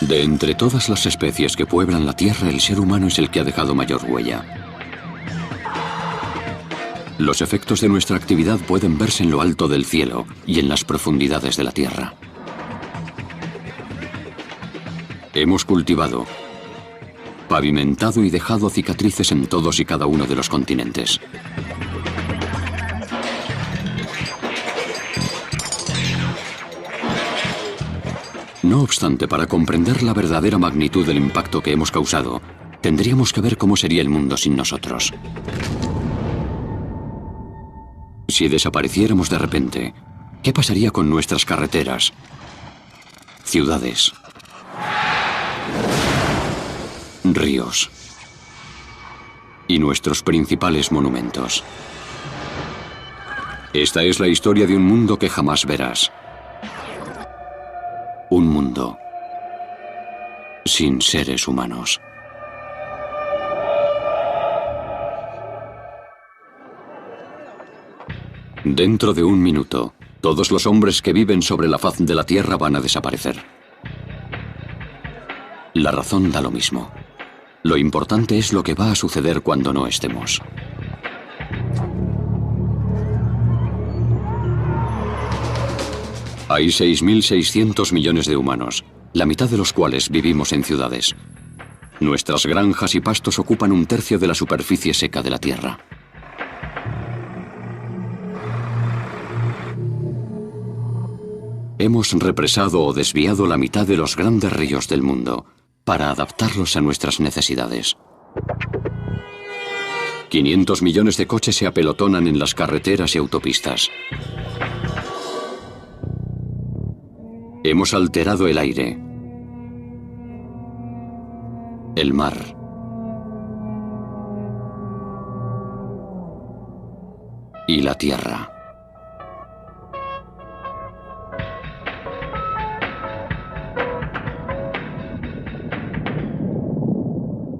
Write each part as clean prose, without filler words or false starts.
De entre todas las especies que pueblan la Tierra, el ser humano es el que ha dejado mayor huella. Los efectos de nuestra actividad pueden verse en lo alto del cielo y en las profundidades de la Tierra. Hemos cultivado, pavimentado y dejado cicatrices en todos y cada uno de los continentes. No obstante, para comprender la verdadera magnitud del impacto que hemos causado, tendríamos que ver cómo sería el mundo sin nosotros. Si desapareciéramos de repente, ¿qué pasaría con nuestras carreteras, ciudades, ríos y nuestros principales monumentos? Esta es la historia de un mundo que jamás verás. Un mundo sin seres humanos. Dentro de un minuto, todos los hombres que viven sobre la faz de la Tierra van a desaparecer. La razón da lo mismo. Lo importante es lo que va a suceder cuando no estemos. Hay 6.600 millones de humanos, la mitad de los cuales vivimos en ciudades. Nuestras granjas y pastos ocupan un tercio de la superficie seca de la Tierra. Hemos represado o desviado la mitad de los grandes ríos del mundo para adaptarlos a nuestras necesidades. 500 millones de coches se apelotonan en las carreteras y autopistas. Hemos alterado el aire, el mar, y la tierra.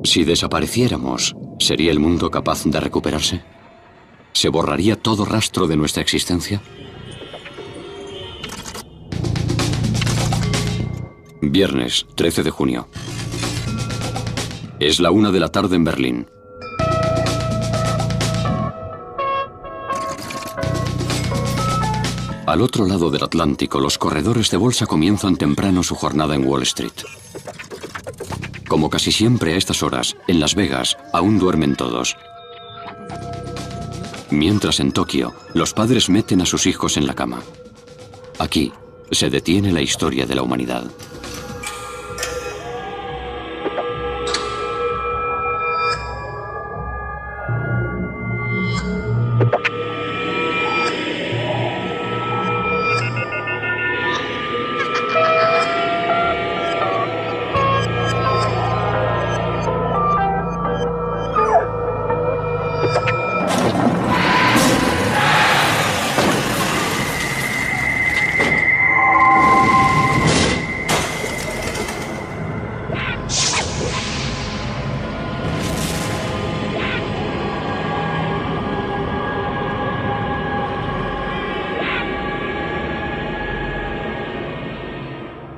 Si desapareciéramos, ¿sería el mundo capaz de recuperarse? ¿Se borraría todo rastro de nuestra existencia? Viernes, 13 de junio. Es la 1 de la tarde en Berlín. Al otro lado del Atlántico, los corredores de bolsa comienzan temprano su jornada en Wall Street. Como casi siempre a estas horas, en Las Vegas, aún duermen todos. Mientras en Tokio, los padres meten a sus hijos en la cama. Aquí se detiene la historia de la humanidad.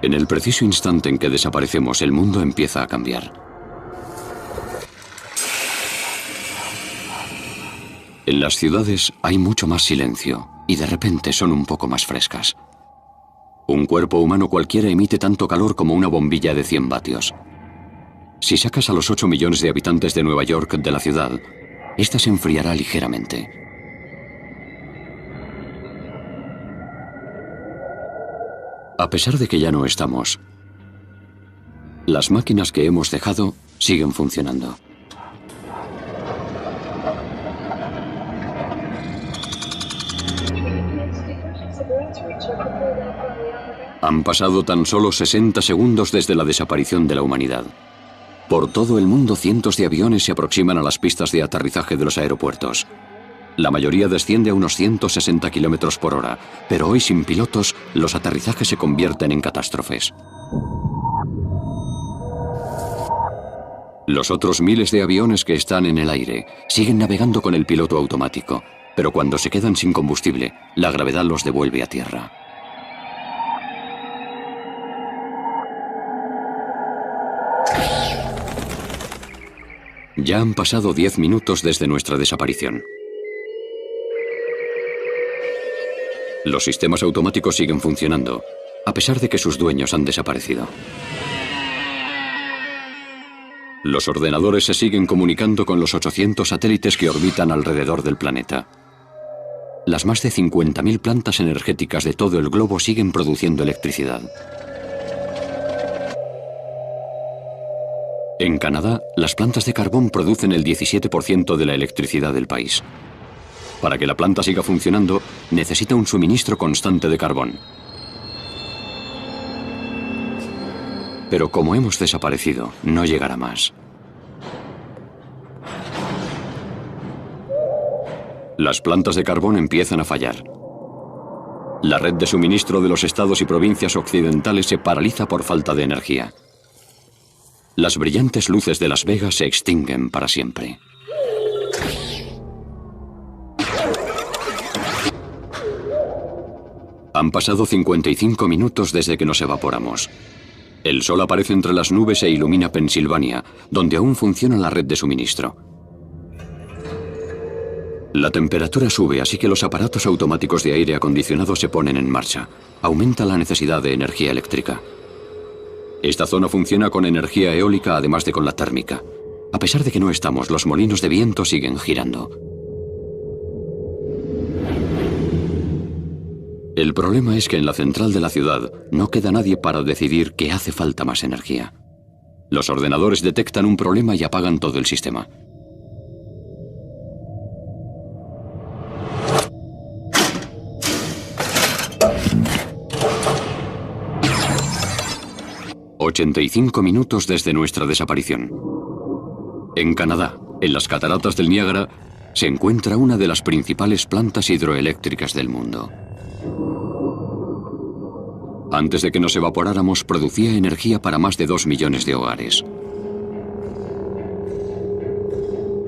En el preciso instante en que desaparecemos, el mundo empieza a cambiar. En las ciudades hay mucho más silencio y de repente son un poco más frescas. Un cuerpo humano cualquiera emite tanto calor como una bombilla de 100 vatios. Si sacas a los 8 millones de habitantes de Nueva York de la ciudad, esta se enfriará ligeramente. A pesar de que ya no estamos, las máquinas que hemos dejado siguen funcionando. Han pasado tan solo 60 segundos desde la desaparición de la humanidad. Por todo el mundo, cientos de aviones se aproximan a las pistas de aterrizaje de los aeropuertos. La mayoría desciende a unos 160 kilómetros por hora, pero hoy sin pilotos, los aterrizajes se convierten en catástrofes. Los otros miles de aviones que están en el aire siguen navegando con el piloto automático, pero cuando se quedan sin combustible, la gravedad los devuelve a tierra. Ya han pasado 10 minutos desde nuestra desaparición. Los sistemas automáticos siguen funcionando, a pesar de que sus dueños han desaparecido. Los ordenadores se siguen comunicando con los 800 satélites que orbitan alrededor del planeta. Las más de 50.000 plantas energéticas de todo el globo siguen produciendo electricidad. En Canadá, las plantas de carbón producen el 17% de la electricidad del país. Para que la planta siga funcionando, necesita un suministro constante de carbón. Pero como hemos desaparecido, no llegará más. Las plantas de carbón empiezan a fallar. La red de suministro de los estados y provincias occidentales se paraliza por falta de energía. Las brillantes luces de Las Vegas se extinguen para siempre. Han pasado 55 minutos desde que nos evaporamos. El sol aparece entre las nubes e ilumina Pensilvania, donde aún funciona la red de suministro. La temperatura sube, así que los aparatos automáticos de aire acondicionado se ponen en marcha. Aumenta la necesidad de energía eléctrica. Esta zona funciona con energía eólica, además de con la térmica. A pesar de que no estamos, los molinos de viento siguen girando. El problema es que en la central de la ciudad no queda nadie para decidir que hace falta más energía. Los ordenadores detectan un problema y apagan todo el sistema. «85 minutos desde nuestra desaparición». En Canadá, en las cataratas del Niágara, se encuentra una de las principales plantas hidroeléctricas del mundo. Antes de que nos evaporáramos, producía energía para más de 2 millones de hogares.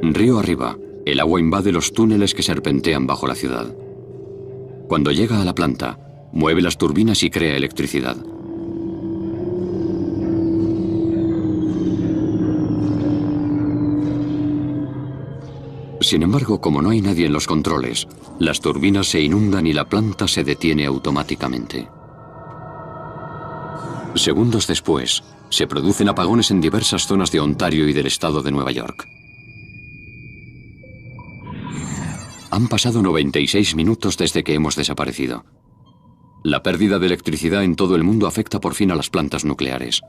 Río arriba, el agua invade los túneles que serpentean bajo la ciudad. Cuando llega a la planta, mueve las turbinas y crea electricidad. Sin embargo, como no hay nadie en los controles, las turbinas se inundan y la planta se detiene automáticamente. Segundos después, se producen apagones en diversas zonas de Ontario y del estado de Nueva York. Han pasado 96 minutos desde que hemos desaparecido. La pérdida de electricidad en todo el mundo afecta por fin a las plantas nucleares.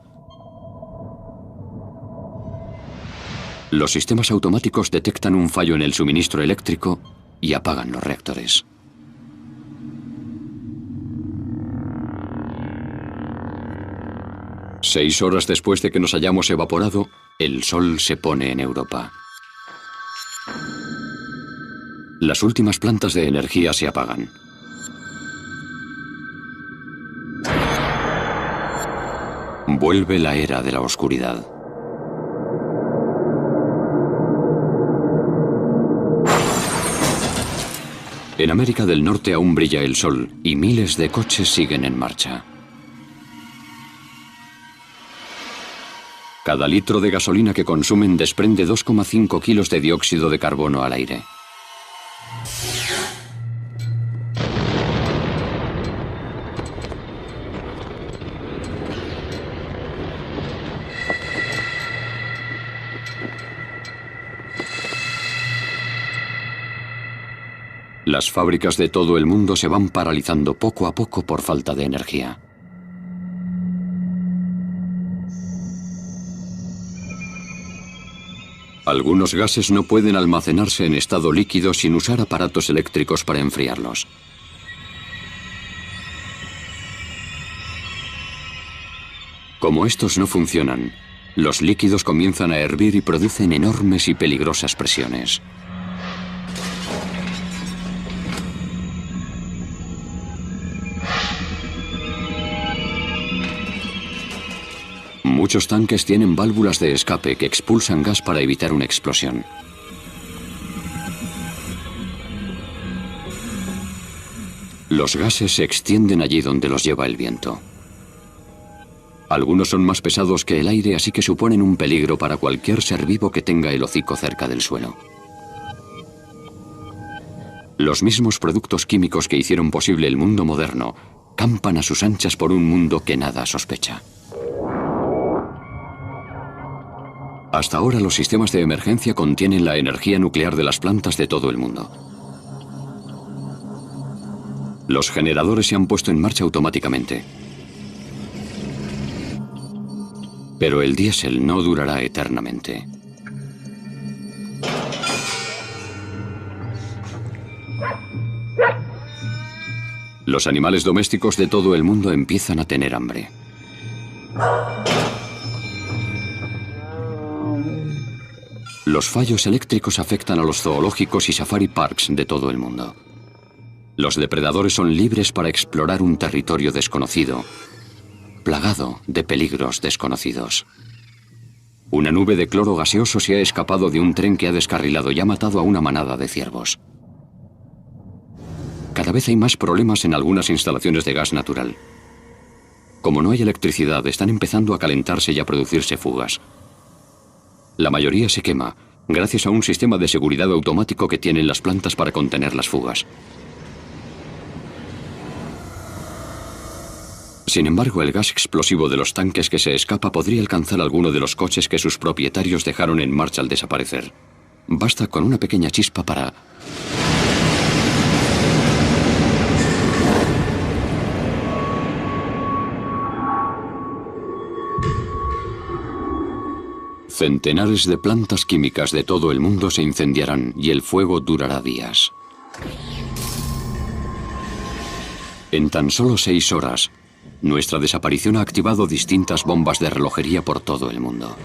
Los sistemas automáticos detectan un fallo en el suministro eléctrico y apagan los reactores. Seis horas después de que nos hayamos evaporado, el sol se pone en Europa. Las últimas plantas de energía se apagan. Vuelve la era de la oscuridad. En América del Norte aún brilla el sol y miles de coches siguen en marcha. Cada litro de gasolina que consumen desprende 2,5 kilos de dióxido de carbono al aire. Las fábricas de todo el mundo se van paralizando poco a poco por falta de energía. Algunos gases no pueden almacenarse en estado líquido sin usar aparatos eléctricos para enfriarlos. Como estos no funcionan, los líquidos comienzan a hervir y producen enormes y peligrosas presiones. Muchos tanques tienen válvulas de escape que expulsan gas para evitar una explosión. Los gases se extienden allí donde los lleva el viento. Algunos son más pesados que el aire, así que suponen un peligro para cualquier ser vivo que tenga el hocico cerca del suelo. Los mismos productos químicos que hicieron posible el mundo moderno campan a sus anchas por un mundo que nada sospecha. Hasta ahora los sistemas de emergencia contienen la energía nuclear de las plantas de todo el mundo. Los generadores se han puesto en marcha automáticamente. Pero el diésel no durará eternamente. Los animales domésticos de todo el mundo empiezan a tener hambre. Los fallos eléctricos afectan a los zoológicos y safari parks de todo el mundo. Los depredadores son libres para explorar un territorio desconocido, plagado de peligros desconocidos. Una nube de cloro gaseoso se ha escapado de un tren que ha descarrilado y ha matado a una manada de ciervos. Cada vez hay más problemas en algunas instalaciones de gas natural. Como no hay electricidad, están empezando a calentarse y a producirse fugas. La mayoría se quema, gracias a un sistema de seguridad automático que tienen las plantas para contener las fugas. Sin embargo, el gas explosivo de los tanques que se escapa podría alcanzar alguno de los coches que sus propietarios dejaron en marcha al desaparecer. Basta con una pequeña chispa para... Centenares de plantas químicas de todo el mundo se incendiarán y el fuego durará días. En tan solo 6 horas, nuestra desaparición ha activado distintas bombas de relojería por todo el mundo.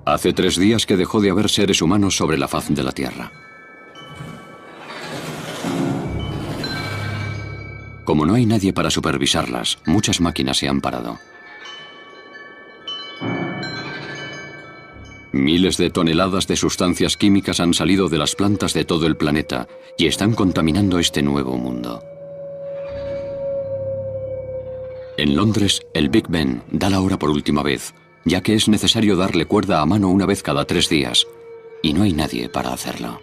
Hace 3 días que dejó de haber seres humanos sobre la faz de la Tierra. Como no hay nadie para supervisarlas, muchas máquinas se han parado. Miles de toneladas de sustancias químicas han salido de las plantas de todo el planeta y están contaminando este nuevo mundo. En Londres, el Big Ben da la hora por última vez, ya que es necesario darle cuerda a mano una vez cada 3 días, y no hay nadie para hacerlo.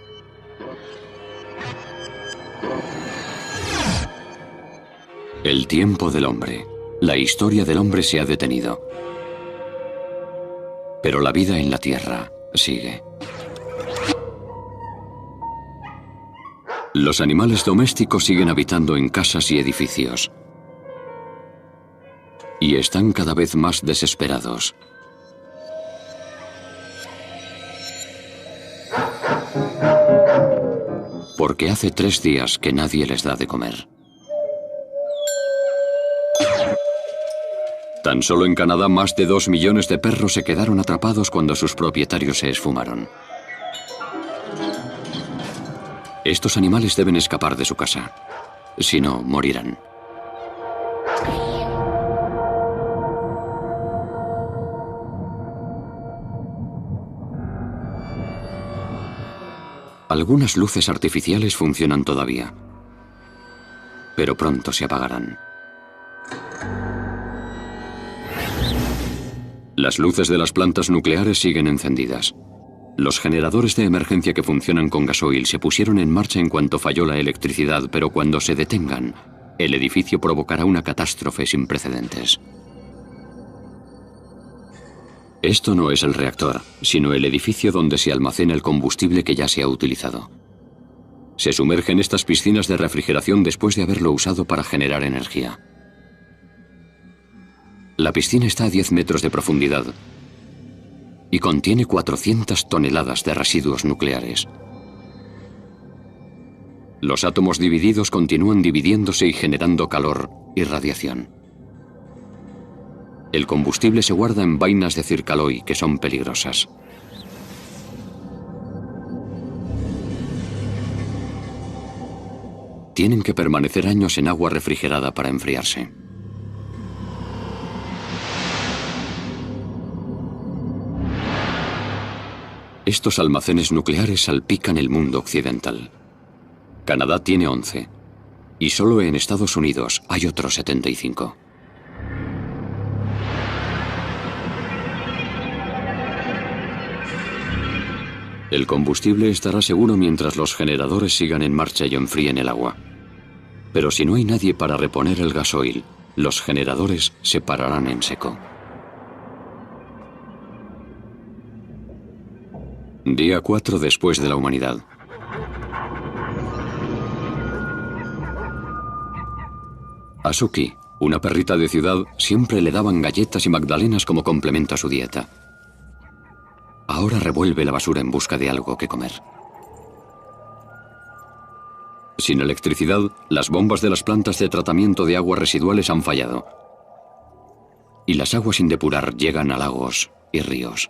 El tiempo del hombre. La historia del hombre se ha detenido. Pero la vida en la Tierra sigue. Los animales domésticos siguen habitando en casas y edificios. Y están cada vez más desesperados. Porque hace 3 días que nadie les da de comer. Tan solo en Canadá más de 2 millones de perros se quedaron atrapados cuando sus propietarios se esfumaron. Estos animales deben escapar de su casa. Si no, morirán. Algunas luces artificiales funcionan todavía, pero pronto se apagarán. Las luces de las plantas nucleares siguen encendidas. Los generadores de emergencia que funcionan con gasoil se pusieron en marcha en cuanto falló la electricidad, pero cuando se detengan, el edificio provocará una catástrofe sin precedentes. Esto no es el reactor, sino el edificio donde se almacena el combustible que ya se ha utilizado. Se sumerge en estas piscinas de refrigeración después de haberlo usado para generar energía. La piscina está a 10 metros de profundidad y contiene 400 toneladas de residuos nucleares. Los átomos divididos continúan dividiéndose y generando calor y radiación. El combustible se guarda en vainas de circaloy que son peligrosas. Tienen que permanecer años en agua refrigerada para enfriarse. Estos almacenes nucleares salpican el mundo occidental. Canadá tiene 11 Y solo en Estados Unidos hay otros 75. El combustible estará seguro mientras los generadores sigan en marcha y enfríen el agua. Pero si no hay nadie para reponer el gasoil, los generadores se pararán en seco. Día 4 después de la humanidad. A Suki, una perrita de ciudad, siempre le daban galletas y magdalenas como complemento a su dieta. Ahora revuelve la basura en busca de algo que comer. Sin electricidad, las bombas de las plantas de tratamiento de aguas residuales han fallado. Y las aguas sin depurar llegan a lagos y ríos.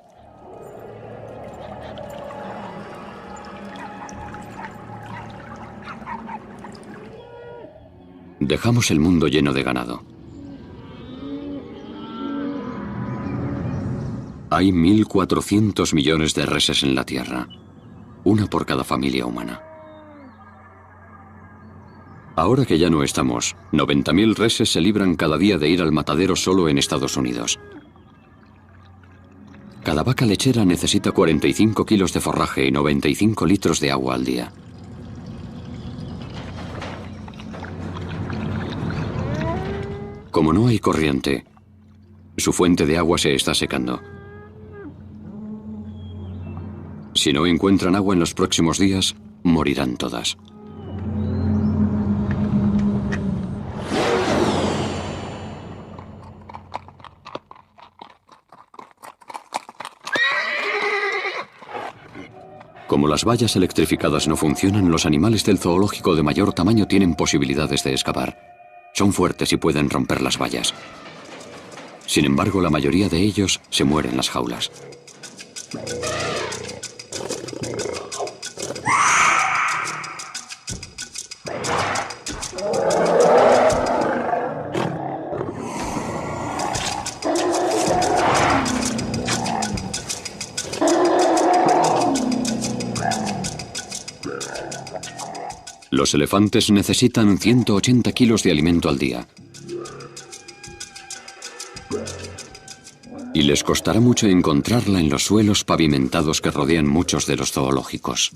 Dejamos el mundo lleno de ganado. Hay 1.400 millones de reses en la Tierra, una por cada familia humana. Ahora que ya no estamos, 90.000 reses se libran cada día de ir al matadero solo en Estados Unidos. Cada vaca lechera necesita 45 kilos de forraje y 95 litros de agua al día. Como no hay corriente, su fuente de agua se está secando. Si no encuentran agua en los próximos días, morirán todas. Como las vallas electrificadas no funcionan, los animales del zoológico de mayor tamaño tienen posibilidades de escapar. Son fuertes y pueden romper las vallas. Sin embargo, la mayoría de ellos se mueren en las jaulas. Los elefantes necesitan 180 kilos de alimento al día. Y les costará mucho encontrarla en los suelos pavimentados que rodean muchos de los zoológicos.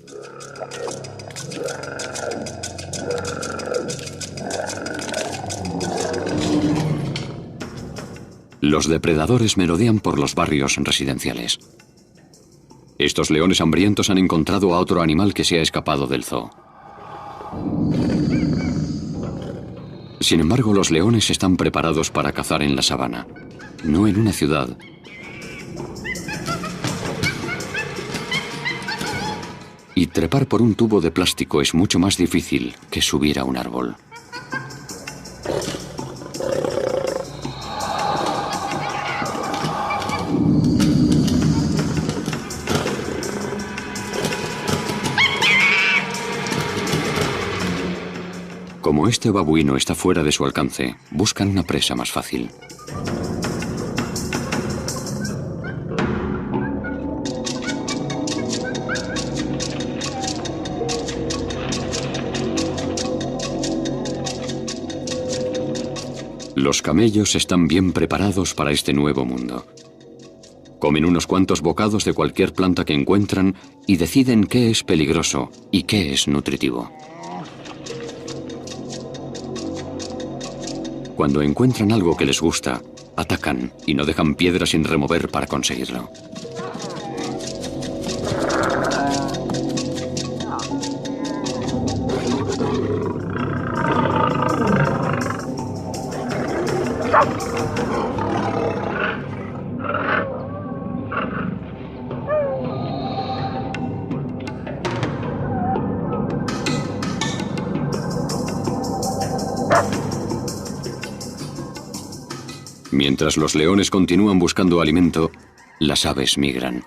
Los depredadores merodean por los barrios residenciales. Estos leones hambrientos han encontrado a otro animal que se ha escapado del zoo. Sin embargo, los leones están preparados para cazar en la sabana, no en una ciudad. Y trepar por un tubo de plástico es mucho más difícil que subir a un árbol. Como este babuino está fuera de su alcance, buscan una presa más fácil. Los camellos están bien preparados para este nuevo mundo. Comen unos cuantos bocados de cualquier planta que encuentran y deciden qué es peligroso y qué es nutritivo. Cuando encuentran algo que les gusta, atacan y no dejan piedra sin remover para conseguirlo. Mientras los leones continúan buscando alimento, las aves migran.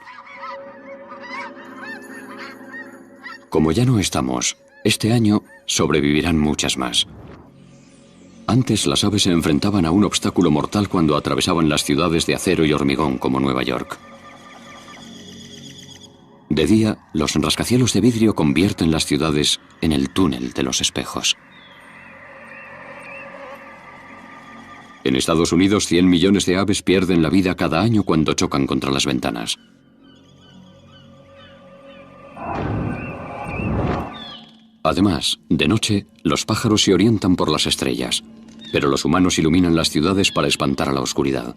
Como ya no estamos, este año sobrevivirán muchas más. Antes las aves se enfrentaban a un obstáculo mortal cuando atravesaban las ciudades de acero y hormigón como Nueva York. De día, los rascacielos de vidrio convierten las ciudades en el túnel de los espejos. En Estados Unidos, 100 millones de aves pierden la vida cada año cuando chocan contra las ventanas. Además, de noche, los pájaros se orientan por las estrellas, pero los humanos iluminan las ciudades para espantar a la oscuridad.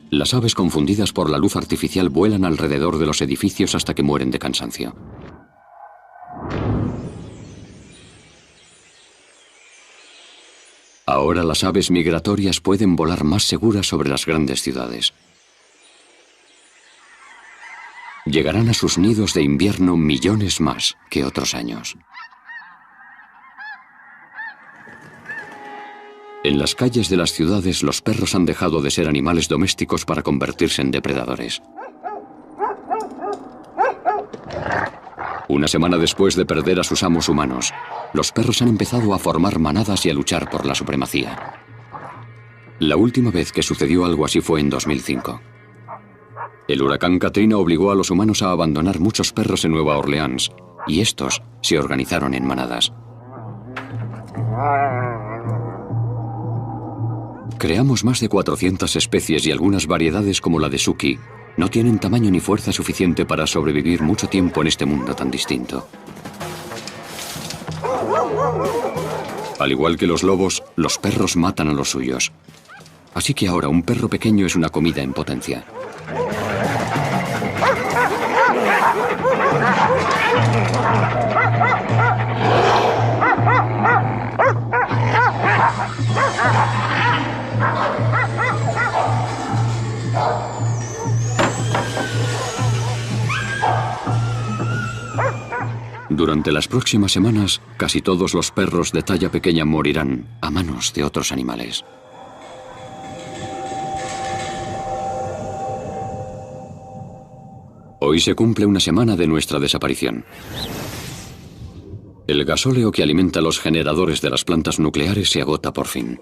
Las aves confundidas por la luz artificial vuelan alrededor de los edificios hasta que mueren de cansancio. Ahora las aves migratorias pueden volar más seguras sobre las grandes ciudades. Llegarán a sus nidos de invierno millones más que otros años. En las calles de las ciudades, los perros han dejado de ser animales domésticos para convertirse en depredadores. Una semana después de perder a sus amos humanos, los perros han empezado a formar manadas y a luchar por la supremacía. La última vez que sucedió algo así fue en 2005. El huracán Katrina obligó a los humanos a abandonar muchos perros en Nueva Orleans, y estos se organizaron en manadas. Creamos más de 400 especies y algunas variedades como la de Suki no tienen tamaño ni fuerza suficiente para sobrevivir mucho tiempo en este mundo tan distinto. Al igual que los lobos, los perros matan a los suyos. Así que ahora un perro pequeño es una comida en potencia. Durante las próximas semanas, casi todos los perros de talla pequeña morirán a manos de otros animales. Hoy se cumple una semana de nuestra desaparición. El gasóleo que alimenta los generadores de las plantas nucleares se agota por fin.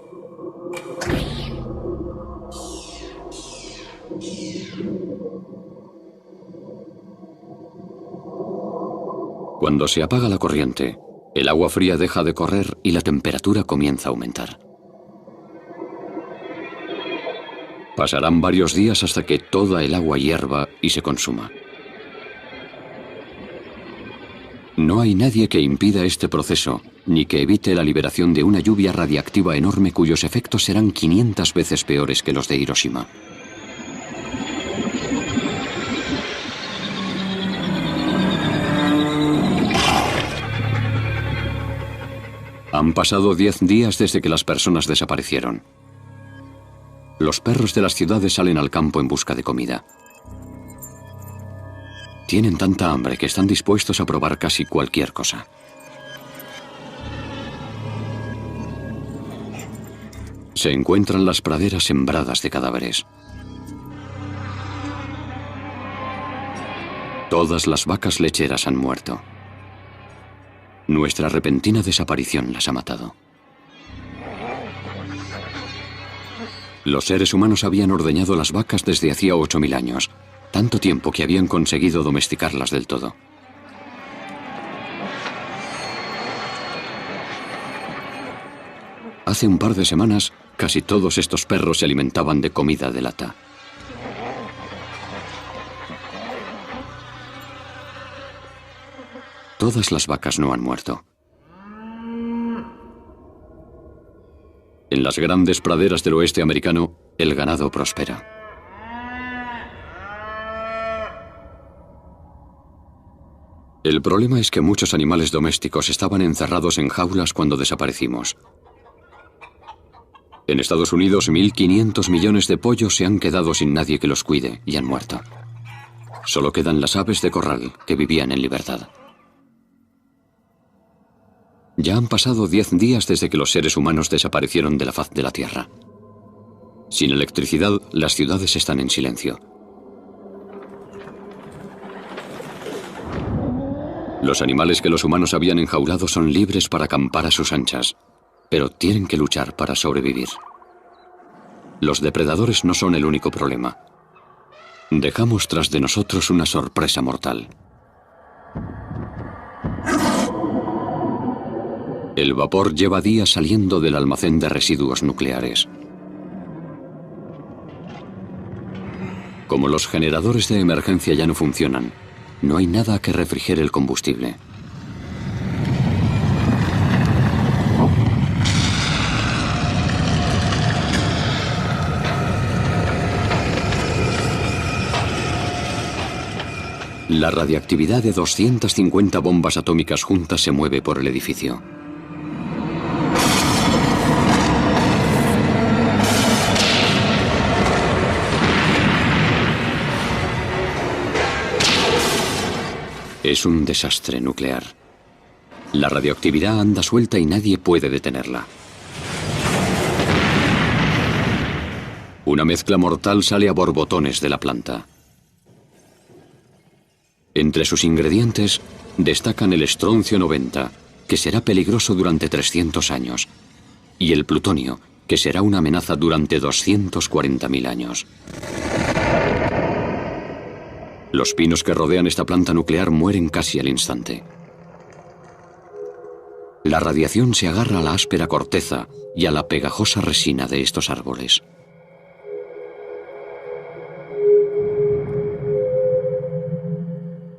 Cuando se apaga la corriente, el agua fría deja de correr y la temperatura comienza a aumentar. Pasarán varios días hasta que toda el agua hierva y se consuma. No hay nadie que impida este proceso, ni que evite la liberación de una lluvia radiactiva enorme cuyos efectos serán 500 veces peores que los de Hiroshima. Han pasado 10 días desde que las personas desaparecieron. Los perros de las ciudades salen al campo en busca de comida. Tienen tanta hambre que están dispuestos a probar casi cualquier cosa. Se encuentran las praderas sembradas de cadáveres. Todas las vacas lecheras han muerto. Nuestra repentina desaparición las ha matado. Los seres humanos habían ordeñado las vacas desde hacía 8000 años, tanto tiempo que habían conseguido domesticarlas del todo. Hace un par de semanas, casi todos estos perros se alimentaban de comida de lata. Todas las vacas no han muerto. En las grandes praderas del oeste americano, el ganado prospera. El problema es que muchos animales domésticos estaban encerrados en jaulas cuando desaparecimos. En Estados Unidos, 1.500 millones de pollos se han quedado sin nadie que los cuide y han muerto. Solo quedan las aves de corral que vivían en libertad. Ya han pasado 10 días desde que los seres humanos desaparecieron de la faz de la Tierra. Sin electricidad, las ciudades están en silencio. Los animales que los humanos habían enjaulado son libres para acampar a sus anchas, pero tienen que luchar para sobrevivir. Los depredadores no son el único problema. Dejamos tras de nosotros una sorpresa mortal. El vapor lleva días saliendo del almacén de residuos nucleares. Como los generadores de emergencia ya no funcionan, no hay nada que refrigere el combustible. La radiactividad de 250 bombas atómicas juntas se mueve por el edificio. Es un desastre nuclear. La radioactividad anda suelta y nadie puede detenerla. Una mezcla mortal sale a borbotones de la planta. Entre sus ingredientes destacan el estroncio 90, que será peligroso durante 300 años, y el plutonio, que será una amenaza durante 240.000 años. Los pinos que rodean esta planta nuclear mueren casi al instante. La radiación se agarra a la áspera corteza y a la pegajosa resina de estos árboles.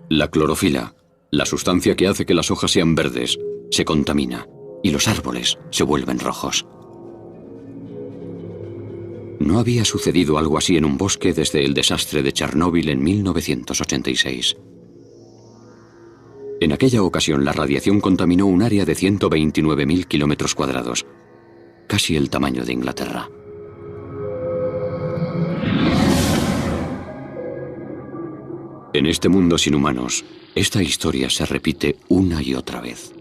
La clorofila, la sustancia que hace que las hojas sean verdes, se contamina y los árboles se vuelven rojos. No había sucedido algo así en un bosque desde el desastre de Chernóbil en 1986. En aquella ocasión la radiación contaminó un área de 129.000 kilómetros cuadrados, casi el tamaño de Inglaterra. En este mundo sin humanos, esta historia se repite una y otra vez.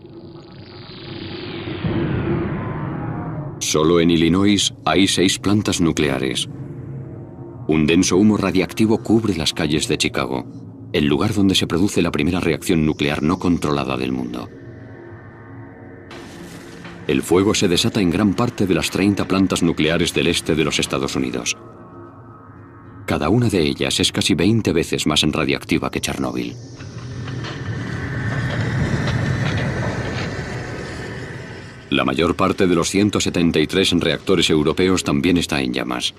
Solo en Illinois hay 6 plantas nucleares. Un denso humo radiactivo cubre las calles de Chicago, el lugar donde se produce la primera reacción nuclear no controlada del mundo. El fuego se desata en gran parte de las 30 plantas nucleares del este de los Estados Unidos. Cada una de ellas es casi 20 veces más radiactiva que Chernóbil. La mayor parte de los 173 reactores europeos también está en llamas.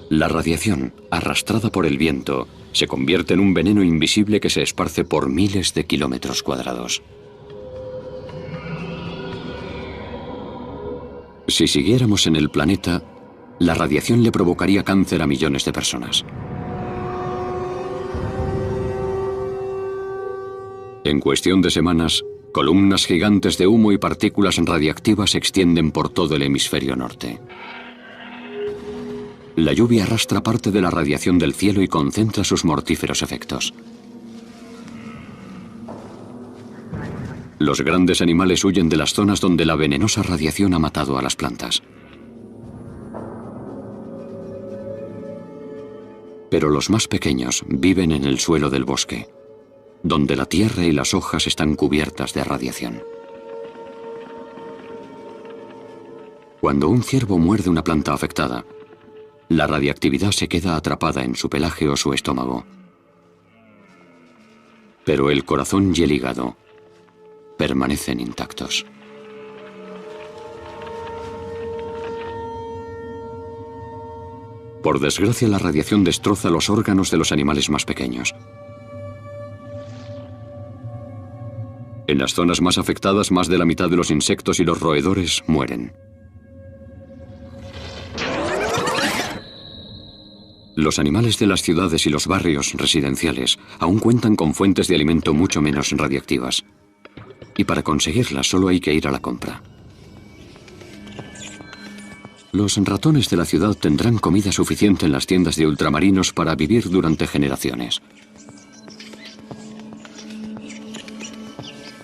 La radiación, arrastrada por el viento, se convierte en un veneno invisible que se esparce por miles de kilómetros cuadrados. Si siguiéramos en el planeta, la radiación le provocaría cáncer a millones de personas. En cuestión de semanas, columnas gigantes de humo y partículas radiactivas se extienden por todo el hemisferio norte. La lluvia arrastra parte de la radiación del cielo y concentra sus mortíferos efectos. Los grandes animales huyen de las zonas donde la venenosa radiación ha matado a las plantas. Pero los más pequeños viven en el suelo del bosque, donde la tierra y las hojas están cubiertas de radiación. Cuando un ciervo muerde una planta afectada, la radiactividad se queda atrapada en su pelaje o su estómago. Pero el corazón y el hígado permanecen intactos. Por desgracia, la radiación destroza los órganos de los animales más pequeños. En las zonas más afectadas, más de la mitad de los insectos y los roedores mueren. Los animales de las ciudades y los barrios residenciales aún cuentan con fuentes de alimento mucho menos radiactivas. Y para conseguirlas solo hay que ir a la compra. Los ratones de la ciudad tendrán comida suficiente en las tiendas de ultramarinos para vivir durante generaciones.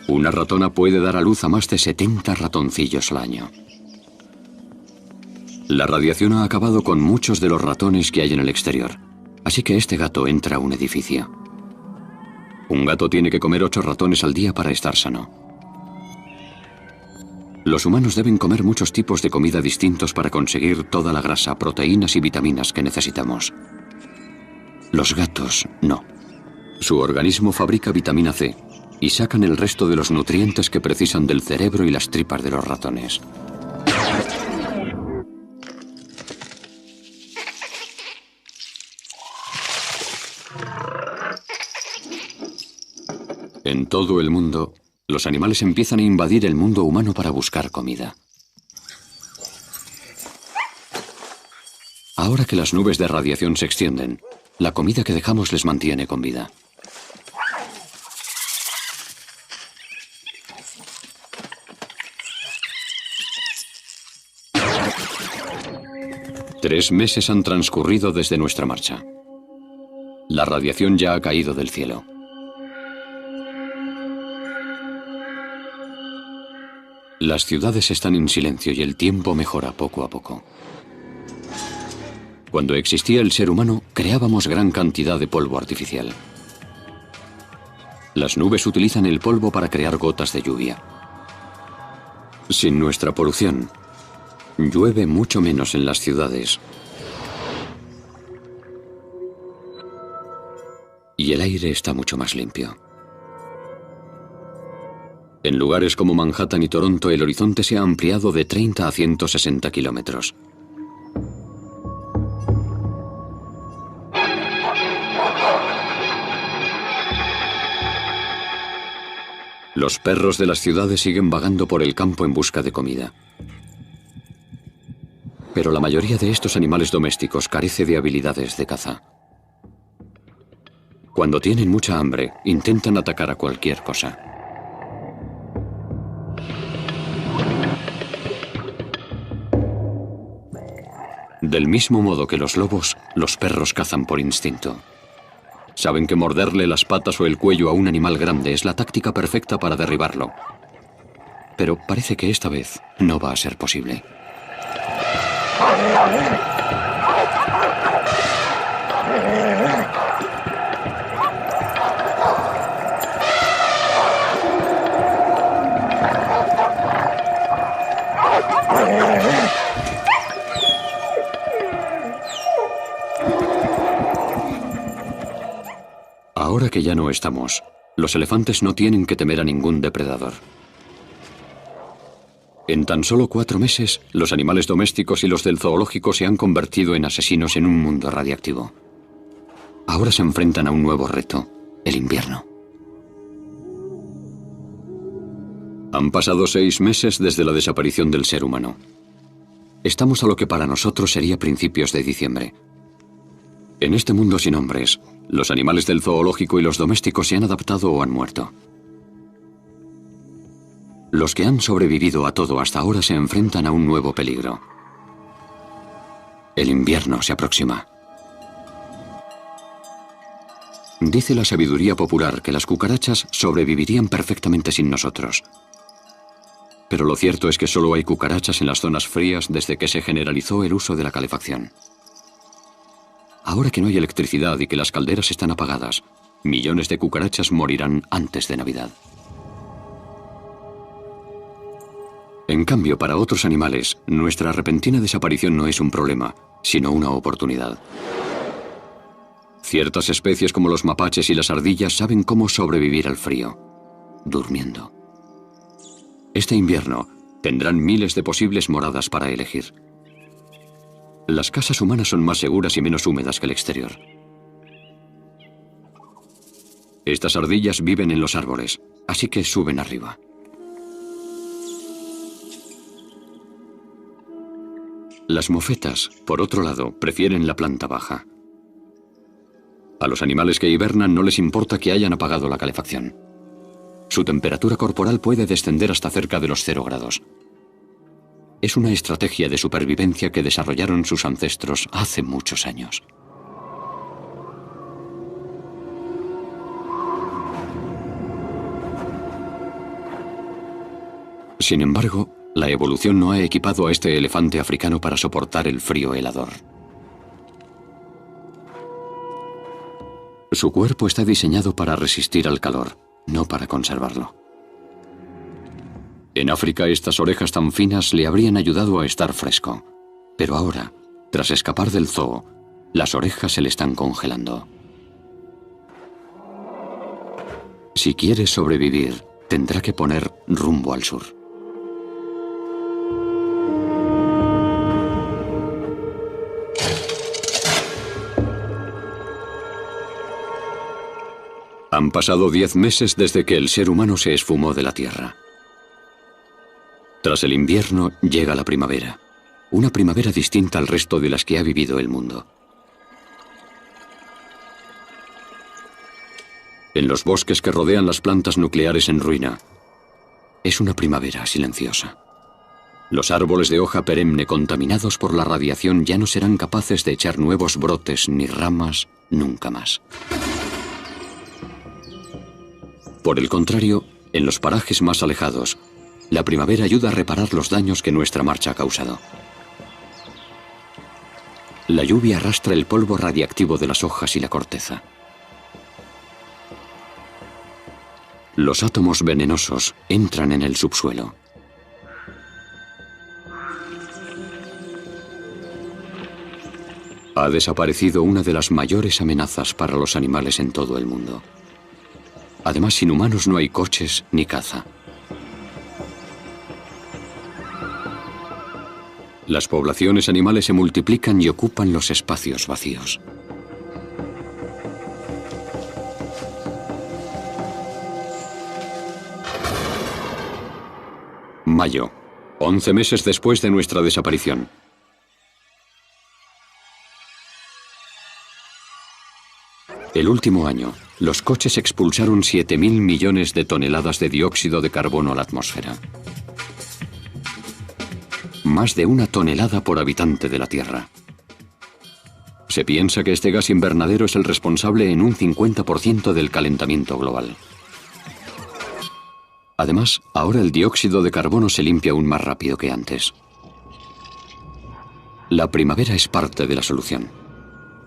Una ratona puede dar a luz a más de 70 ratoncillos al año. La radiación ha acabado con muchos de los ratones que hay en el exterior, así que este gato entra a un edificio. Un gato tiene que comer 8 ratones al día para estar sano. Los humanos deben comer muchos tipos de comida distintos para conseguir toda la grasa, proteínas y vitaminas que necesitamos. Los gatos no. Su organismo fabrica vitamina C y sacan el resto de los nutrientes que precisan del cerebro y las tripas de los ratones. En todo el mundo, los animales empiezan a invadir el mundo humano para buscar comida. Ahora que las nubes de radiación se extienden, la comida que dejamos les mantiene con vida. Tres meses han transcurrido desde nuestra marcha. La radiación ya ha caído del cielo. Las ciudades están en silencio y el tiempo mejora poco a poco. Cuando existía el ser humano, creábamos gran cantidad de polvo artificial. Las nubes utilizan el polvo para crear gotas de lluvia. Sin nuestra polución, llueve mucho menos en las ciudades. Y el aire está mucho más limpio. En lugares como Manhattan y Toronto, el horizonte se ha ampliado de 30 a 160 kilómetros. Los perros de las ciudades siguen vagando por el campo en busca de comida. Pero la mayoría de estos animales domésticos carece de habilidades de caza. Cuando tienen mucha hambre, intentan atacar a cualquier cosa. Del mismo modo que los lobos, los perros cazan por instinto. Saben que morderle las patas o el cuello a un animal grande es la táctica perfecta para derribarlo. Pero parece que esta vez no va a ser posible. Ahora que ya no estamos, los elefantes no tienen que temer a ningún depredador. En tan solo 4 meses, los animales domésticos y los del zoológico se han convertido en asesinos en un mundo radiactivo. Ahora se enfrentan a un nuevo reto, el invierno. Han pasado 6 meses desde la desaparición del ser humano. Estamos a lo que para nosotros sería principios de diciembre. En este mundo sin hombres, los animales del zoológico y los domésticos se han adaptado o han muerto. Los que han sobrevivido a todo hasta ahora se enfrentan a un nuevo peligro. El invierno se aproxima. Dice la sabiduría popular que las cucarachas sobrevivirían perfectamente sin nosotros. Pero lo cierto es que solo hay cucarachas en las zonas frías desde que se generalizó el uso de la calefacción. Ahora que no hay electricidad y que las calderas están apagadas, millones de cucarachas morirán antes de Navidad. En cambio, para otros animales, nuestra repentina desaparición no es un problema, sino una oportunidad. Ciertas especies como los mapaches y las ardillas saben cómo sobrevivir al frío, durmiendo. Este invierno tendrán miles de posibles moradas para elegir. Las casas humanas son más seguras y menos húmedas que el exterior. Estas ardillas viven en los árboles, así que suben arriba. Las mofetas, por otro lado, prefieren la planta baja. A los animales que hibernan no les importa que hayan apagado la calefacción. Su temperatura corporal puede descender hasta cerca de los 0 grados. Es una estrategia de supervivencia que desarrollaron sus ancestros hace muchos años. Sin embargo, la evolución no ha equipado a este elefante africano para soportar el frío helador. Su cuerpo está diseñado para resistir al calor, no para conservarlo. En África, estas orejas tan finas le habrían ayudado a estar fresco. Pero ahora, tras escapar del zoo, las orejas se le están congelando. Si quiere sobrevivir, tendrá que poner rumbo al sur. Han pasado 10 meses desde que el ser humano se esfumó de la Tierra. Tras el invierno llega la primavera. Una primavera distinta al resto de las que ha vivido el mundo. En los bosques que rodean las plantas nucleares en ruina, es una primavera silenciosa. Los árboles de hoja perenne contaminados por la radiación ya no serán capaces de echar nuevos brotes ni ramas nunca más. Por el contrario, en los parajes más alejados, la primavera ayuda a reparar los daños que nuestra marcha ha causado. La lluvia arrastra el polvo radiactivo de las hojas y la corteza. Los átomos venenosos entran en el subsuelo. Ha desaparecido una de las mayores amenazas para los animales en todo el mundo. Además, sin humanos no hay coches ni caza. Las poblaciones animales se multiplican y ocupan los espacios vacíos. Mayo, 11 meses después de nuestra desaparición. El último año, los coches expulsaron 7.000 millones de toneladas de dióxido de carbono a la atmósfera. Más de 1 tonelada por habitante de la Tierra. Se piensa que este gas invernadero es el responsable en un 50% del calentamiento global. Además, ahora el dióxido de carbono se limpia aún más rápido que antes. La primavera es parte de la solución.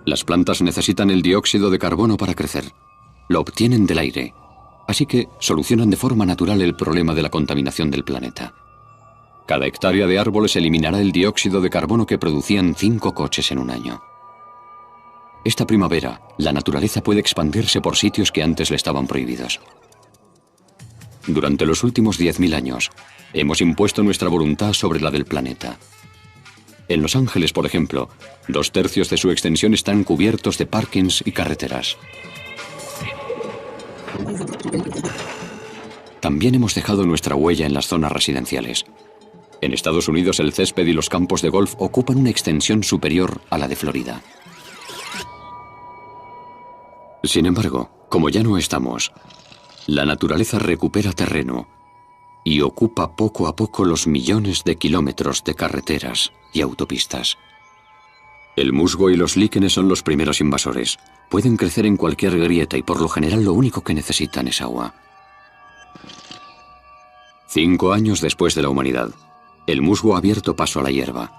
Las plantas necesitan el dióxido de carbono para crecer. Lo obtienen del aire. Así que solucionan de forma natural el problema de la contaminación del planeta. Cada hectárea de árboles eliminará el dióxido de carbono que producían 5 coches en un año. Esta primavera, la naturaleza puede expandirse por sitios que antes le estaban prohibidos. Durante los últimos 10.000 años, hemos impuesto nuestra voluntad sobre la del planeta. En Los Ángeles, por ejemplo, 2/3 de su extensión están cubiertos de parkings y carreteras. También hemos dejado nuestra huella en las zonas residenciales. En Estados Unidos, el césped y los campos de golf ocupan una extensión superior a la de Florida. Sin embargo, como ya no estamos, la naturaleza recupera terreno y ocupa poco a poco los millones de kilómetros de carreteras y autopistas. El musgo y los líquenes son los primeros invasores. Pueden crecer en cualquier grieta y por lo general lo único que necesitan es agua. 5 años después de la humanidad, el musgo ha abierto paso a la hierba.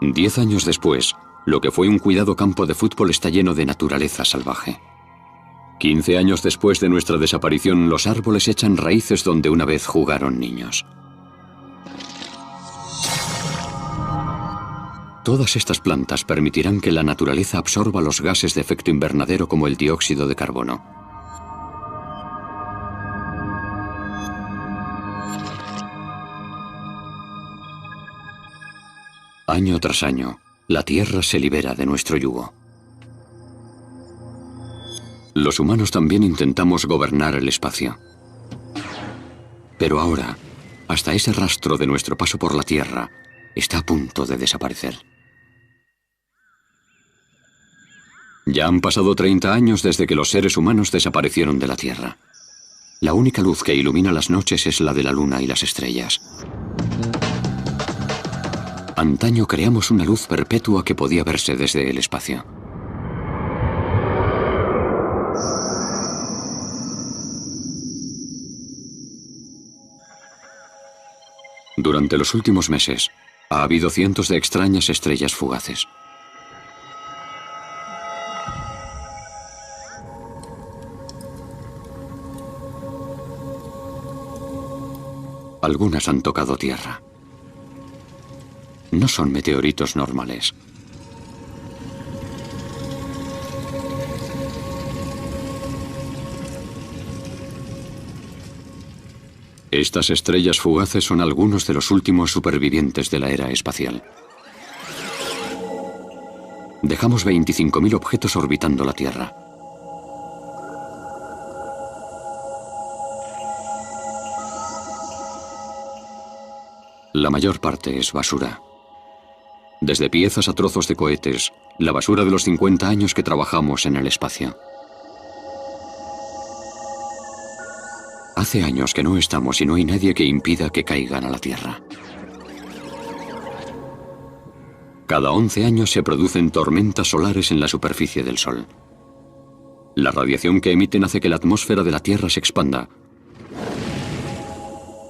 10 años después, lo que fue un cuidado campo de fútbol está lleno de naturaleza salvaje. 15 años después de nuestra desaparición, los árboles echan raíces donde una vez jugaron niños. Todas estas plantas permitirán que la naturaleza absorba los gases de efecto invernadero como el dióxido de carbono. Año tras año, la Tierra se libera de nuestro yugo. Los humanos también intentamos gobernar el espacio. Pero ahora, hasta ese rastro de nuestro paso por la Tierra está a punto de desaparecer. Ya han pasado 30 años desde que los seres humanos desaparecieron de la Tierra. La única luz que ilumina las noches es la de la luna y las estrellas. Antaño creamos una luz perpetua que podía verse desde el espacio. Durante los últimos meses, ha habido cientos de extrañas estrellas fugaces. Algunas han tocado tierra. No son meteoritos normales. Estas estrellas fugaces son algunos de los últimos supervivientes de la era espacial. Dejamos 25.000 objetos orbitando la Tierra. La mayor parte es basura. Desde piezas a trozos de cohetes, la basura de los 50 años que trabajamos en el espacio. Hace años que no estamos y no hay nadie que impida que caigan a la Tierra. Cada 11 años se producen tormentas solares en la superficie del Sol. La radiación que emiten hace que la atmósfera de la Tierra se expanda,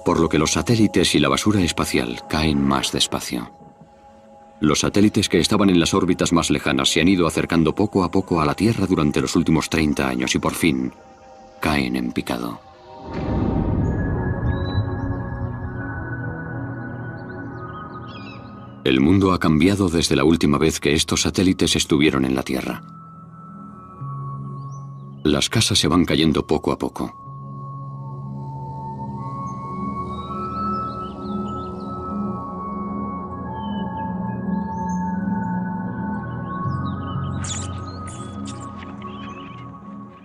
por lo que los satélites y la basura espacial caen más despacio. Los satélites que estaban en las órbitas más lejanas se han ido acercando poco a poco a la Tierra durante los últimos 30 años y por fin caen en picado. El mundo ha cambiado desde la última vez que estos satélites estuvieron en la Tierra. Las casas se van cayendo poco a poco.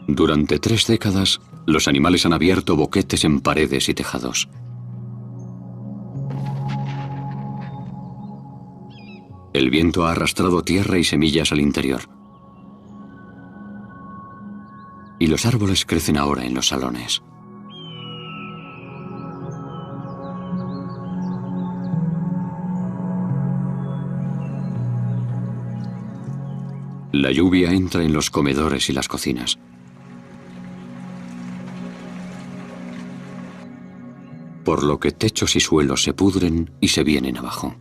Durante 3 décadas, los animales han abierto boquetes en paredes y tejados. El viento ha arrastrado tierra y semillas al interior. Y los árboles crecen ahora en los salones. La lluvia entra en los comedores y las cocinas. Por lo que techos y suelos se pudren y se vienen abajo.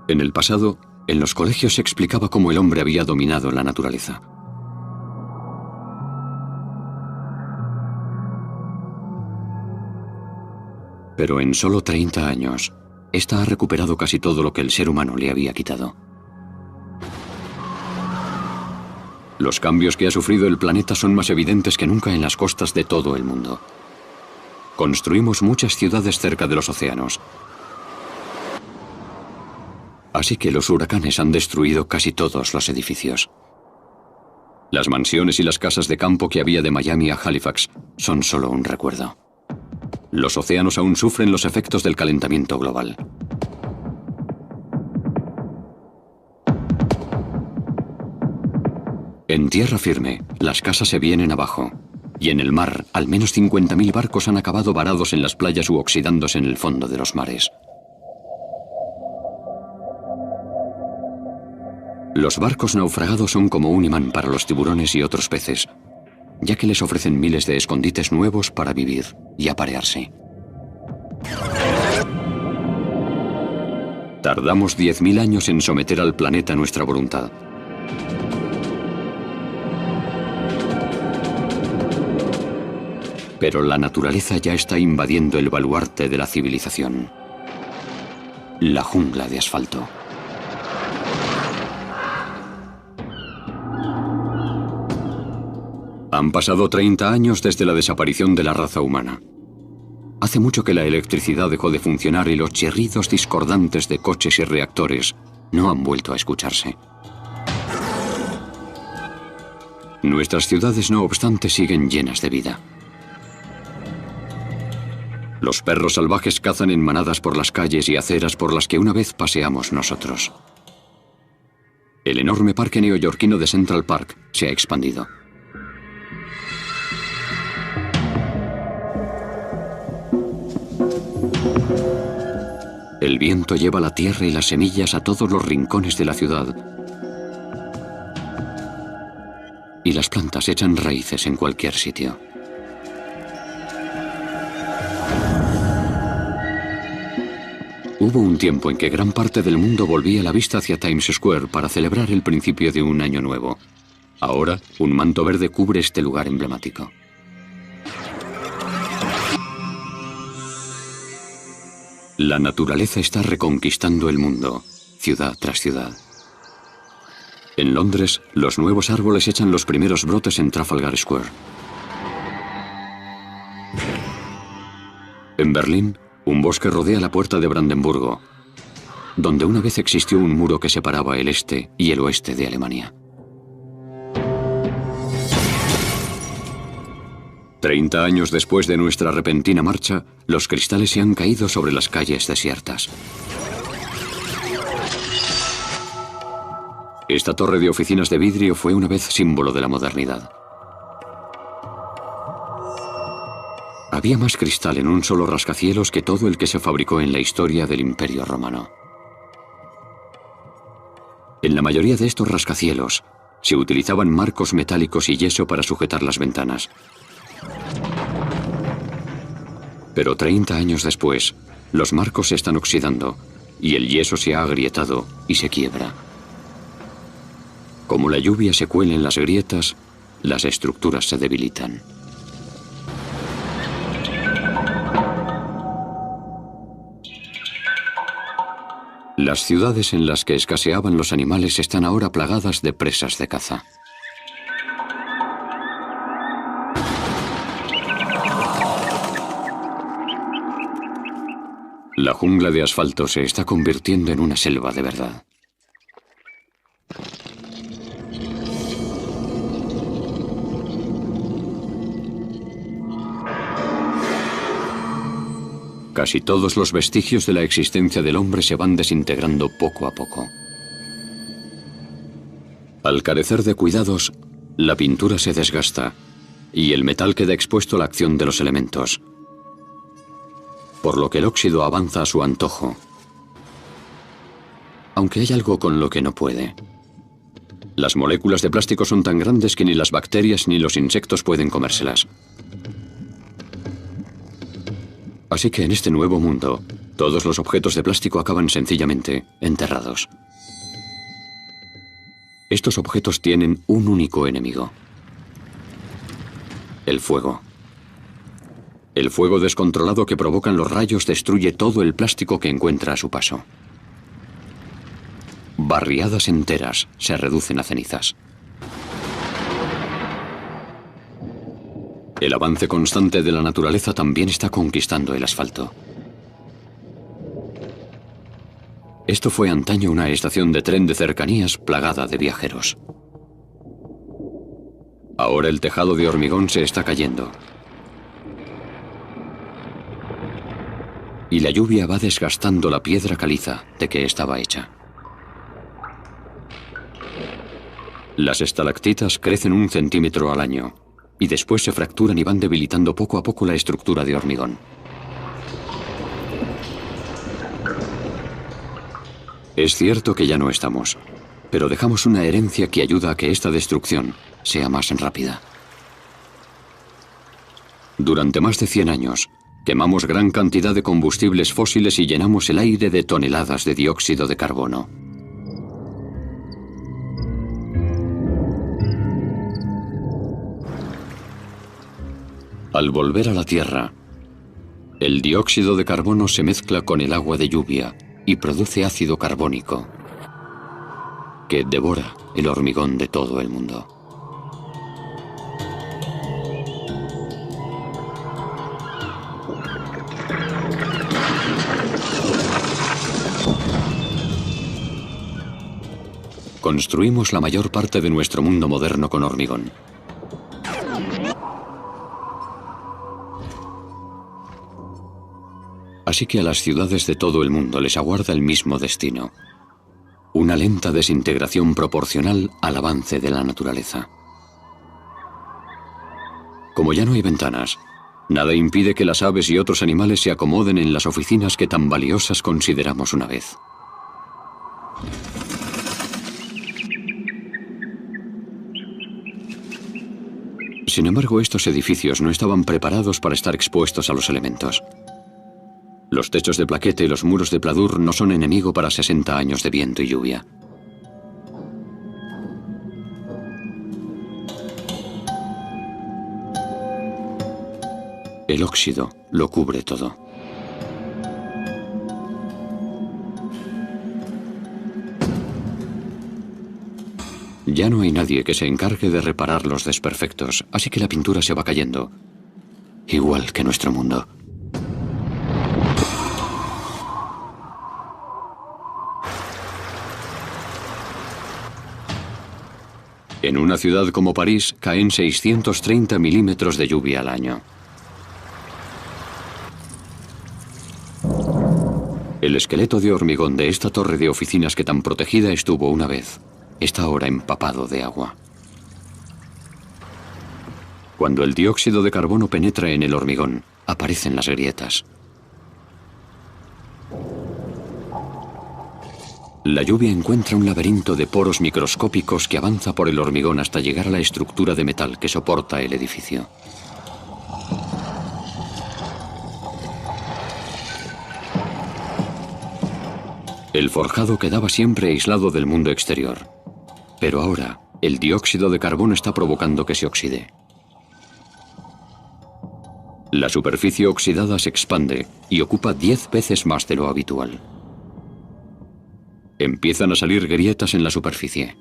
En el pasado, en los colegios se explicaba cómo el hombre había dominado la naturaleza. Pero en solo 30 años, esta ha recuperado casi todo lo que el ser humano le había quitado. Los cambios que ha sufrido el planeta son más evidentes que nunca en las costas de todo el mundo. Construimos muchas ciudades cerca de los océanos. Así que los huracanes han destruido casi todos los edificios. Las mansiones y las casas de campo que había de Miami a Halifax son solo un recuerdo. Los océanos aún sufren los efectos del calentamiento global. En tierra firme, las casas se vienen abajo, y en el mar, al menos 50.000 barcos han acabado varados en las playas u oxidándose en el fondo de los mares. Los barcos naufragados son como un imán para los tiburones y otros peces, ya que les ofrecen miles de escondites nuevos para vivir y aparearse. Tardamos 10.000 años en someter al planeta a nuestra voluntad. Pero la naturaleza ya está invadiendo el baluarte de la civilización. La jungla de asfalto. Han pasado 30 años desde la desaparición de la raza humana. Hace mucho que la electricidad dejó de funcionar y los chirridos discordantes de coches y reactores no han vuelto a escucharse. Nuestras ciudades, no obstante, siguen llenas de vida. Los perros salvajes cazan en manadas por las calles y aceras por las que una vez paseamos nosotros. El enorme parque neoyorquino de Central Park se ha expandido. El viento lleva la tierra y las semillas a todos los rincones de la ciudad. Y las plantas echan raíces en cualquier sitio. Hubo un tiempo en que gran parte del mundo volvía la vista hacia Times Square para celebrar el principio de un año nuevo. Ahora, un manto verde cubre este lugar emblemático. La naturaleza está reconquistando el mundo, ciudad tras ciudad. En Londres, los nuevos árboles echan los primeros brotes en Trafalgar Square. En Berlín, un bosque rodea la puerta de Brandenburgo, donde una vez existió un muro que separaba el este y el oeste de Alemania. 30 años después de nuestra repentina marcha, los cristales se han caído sobre las calles desiertas. Esta torre de oficinas de vidrio fue una vez símbolo de la modernidad. Había más cristal en un solo rascacielos que todo el que se fabricó en la historia del Imperio Romano. En la mayoría de estos rascacielos se utilizaban marcos metálicos y yeso para sujetar las ventanas. Pero 30 años después, los marcos se están oxidando y el yeso se ha agrietado y se quiebra. Como la lluvia se cuela en las grietas, las estructuras se debilitan. Las ciudades en las que escaseaban los animales están ahora plagadas de presas de caza. La jungla de asfalto se está convirtiendo en una selva de verdad. Casi todos los vestigios de la existencia del hombre se van desintegrando poco a poco. Al carecer de cuidados, la pintura se desgasta y el metal queda expuesto a la acción de los elementos, por lo que el óxido avanza a su antojo. Aunque hay algo con lo que no puede. Las moléculas de plástico son tan grandes que ni las bacterias ni los insectos pueden comérselas. Así que en este nuevo mundo, todos los objetos de plástico acaban sencillamente enterrados. Estos objetos tienen un único enemigo: el fuego. El fuego descontrolado que provocan los rayos destruye todo el plástico que encuentra a su paso. Barriadas enteras se reducen a cenizas. El avance constante de la naturaleza también está conquistando el asfalto. Esto fue antaño una estación de tren de cercanías plagada de viajeros. Ahora el tejado de hormigón se está cayendo. Y la lluvia va desgastando la piedra caliza de que estaba hecha. Las estalactitas crecen 1 centímetro al año y después se fracturan y van debilitando poco a poco la estructura de hormigón. Es cierto que ya no estamos, pero dejamos una herencia que ayuda a que esta destrucción sea más rápida. Durante más de 100 años, quemamos gran cantidad de combustibles fósiles y llenamos el aire de toneladas de dióxido de carbono. Al volver a la Tierra, el dióxido de carbono se mezcla con el agua de lluvia y produce ácido carbónico, que devora el hormigón de todo el mundo. Construimos la mayor parte de nuestro mundo moderno con hormigón. Así que a las ciudades de todo el mundo les aguarda el mismo destino: una lenta desintegración proporcional al avance de la naturaleza. Como ya no hay ventanas, nada impide que las aves y otros animales se acomoden en las oficinas que tan valiosas consideramos una vez. Sin embargo, estos edificios no estaban preparados para estar expuestos a los elementos. Los techos de plaqueta y los muros de pladur no son enemigo para 60 años de viento y lluvia. El óxido lo cubre todo. Ya no hay nadie que se encargue de reparar los desperfectos, así que la pintura se va cayendo, igual que nuestro mundo. En una ciudad como París caen 630 milímetros de lluvia al año. El esqueleto de hormigón de esta torre de oficinas que tan protegida estuvo una vez, está ahora empapado de agua. Cuando el dióxido de carbono penetra en el hormigón, aparecen las grietas. La lluvia encuentra un laberinto de poros microscópicos que avanza por el hormigón hasta llegar a la estructura de metal que soporta el edificio. El forjado quedaba siempre aislado del mundo exterior, pero ahora el dióxido de carbono está provocando que se oxide. La superficie oxidada se expande y ocupa 10 veces más de lo habitual. Empiezan a salir grietas en la superficie.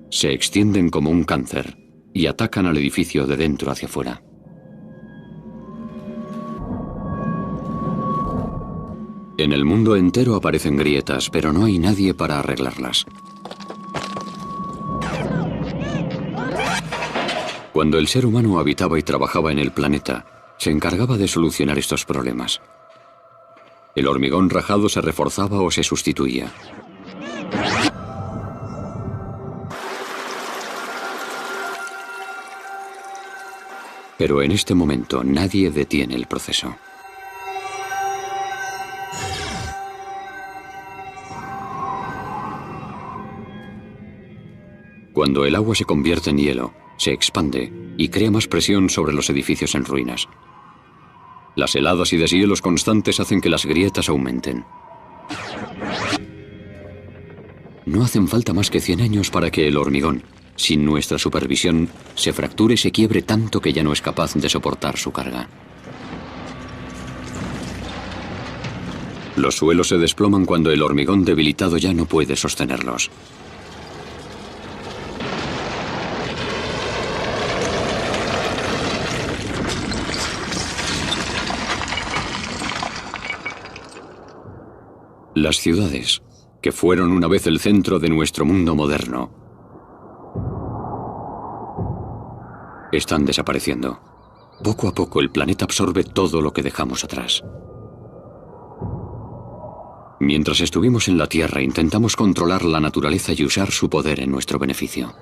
Se extienden como un cáncer y atacan al edificio de dentro hacia afuera. En el mundo entero aparecen grietas, pero no hay nadie para arreglarlas. Cuando el ser humano habitaba y trabajaba en el planeta, se encargaba de solucionar estos problemas. El hormigón rajado se reforzaba o se sustituía. Pero en este momento nadie detiene el proceso. Cuando el agua se convierte en hielo, se expande y crea más presión sobre los edificios en ruinas. Las heladas y deshielos constantes hacen que las grietas aumenten. No hacen falta más que 100 años para que el hormigón, sin nuestra supervisión, se fracture y se quiebre tanto que ya no es capaz de soportar su carga. Los suelos se desploman cuando el hormigón debilitado ya no puede sostenerlos. Las ciudades, que fueron una vez el centro de nuestro mundo moderno, están desapareciendo. Poco a poco el planeta absorbe todo lo que dejamos atrás. Mientras estuvimos en la Tierra, intentamos controlar la naturaleza y usar su poder en nuestro beneficio.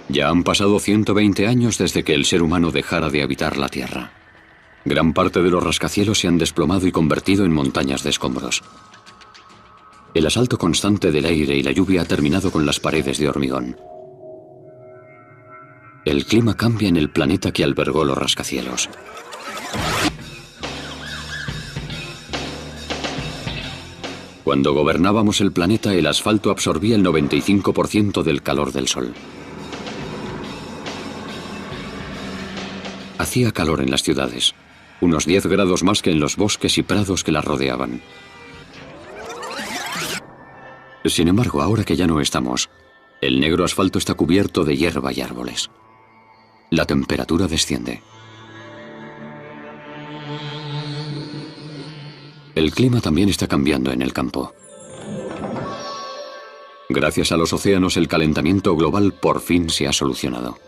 Ya han pasado 120 años desde que el ser humano dejara de habitar la Tierra. Gran parte de los rascacielos se han desplomado y convertido en montañas de escombros. El asalto constante del aire y la lluvia ha terminado con las paredes de hormigón. El clima cambia en el planeta que albergó los rascacielos. Cuando gobernábamos el planeta, el asfalto absorbía el 95% del calor del sol. Hacía calor en las ciudades, unos 10 grados más que en los bosques y prados que las rodeaban. Sin embargo, ahora que ya no estamos, el negro asfalto está cubierto de hierba y árboles. La temperatura desciende. El clima también está cambiando en el campo. Gracias a los océanos, el calentamiento global por fin se ha solucionado.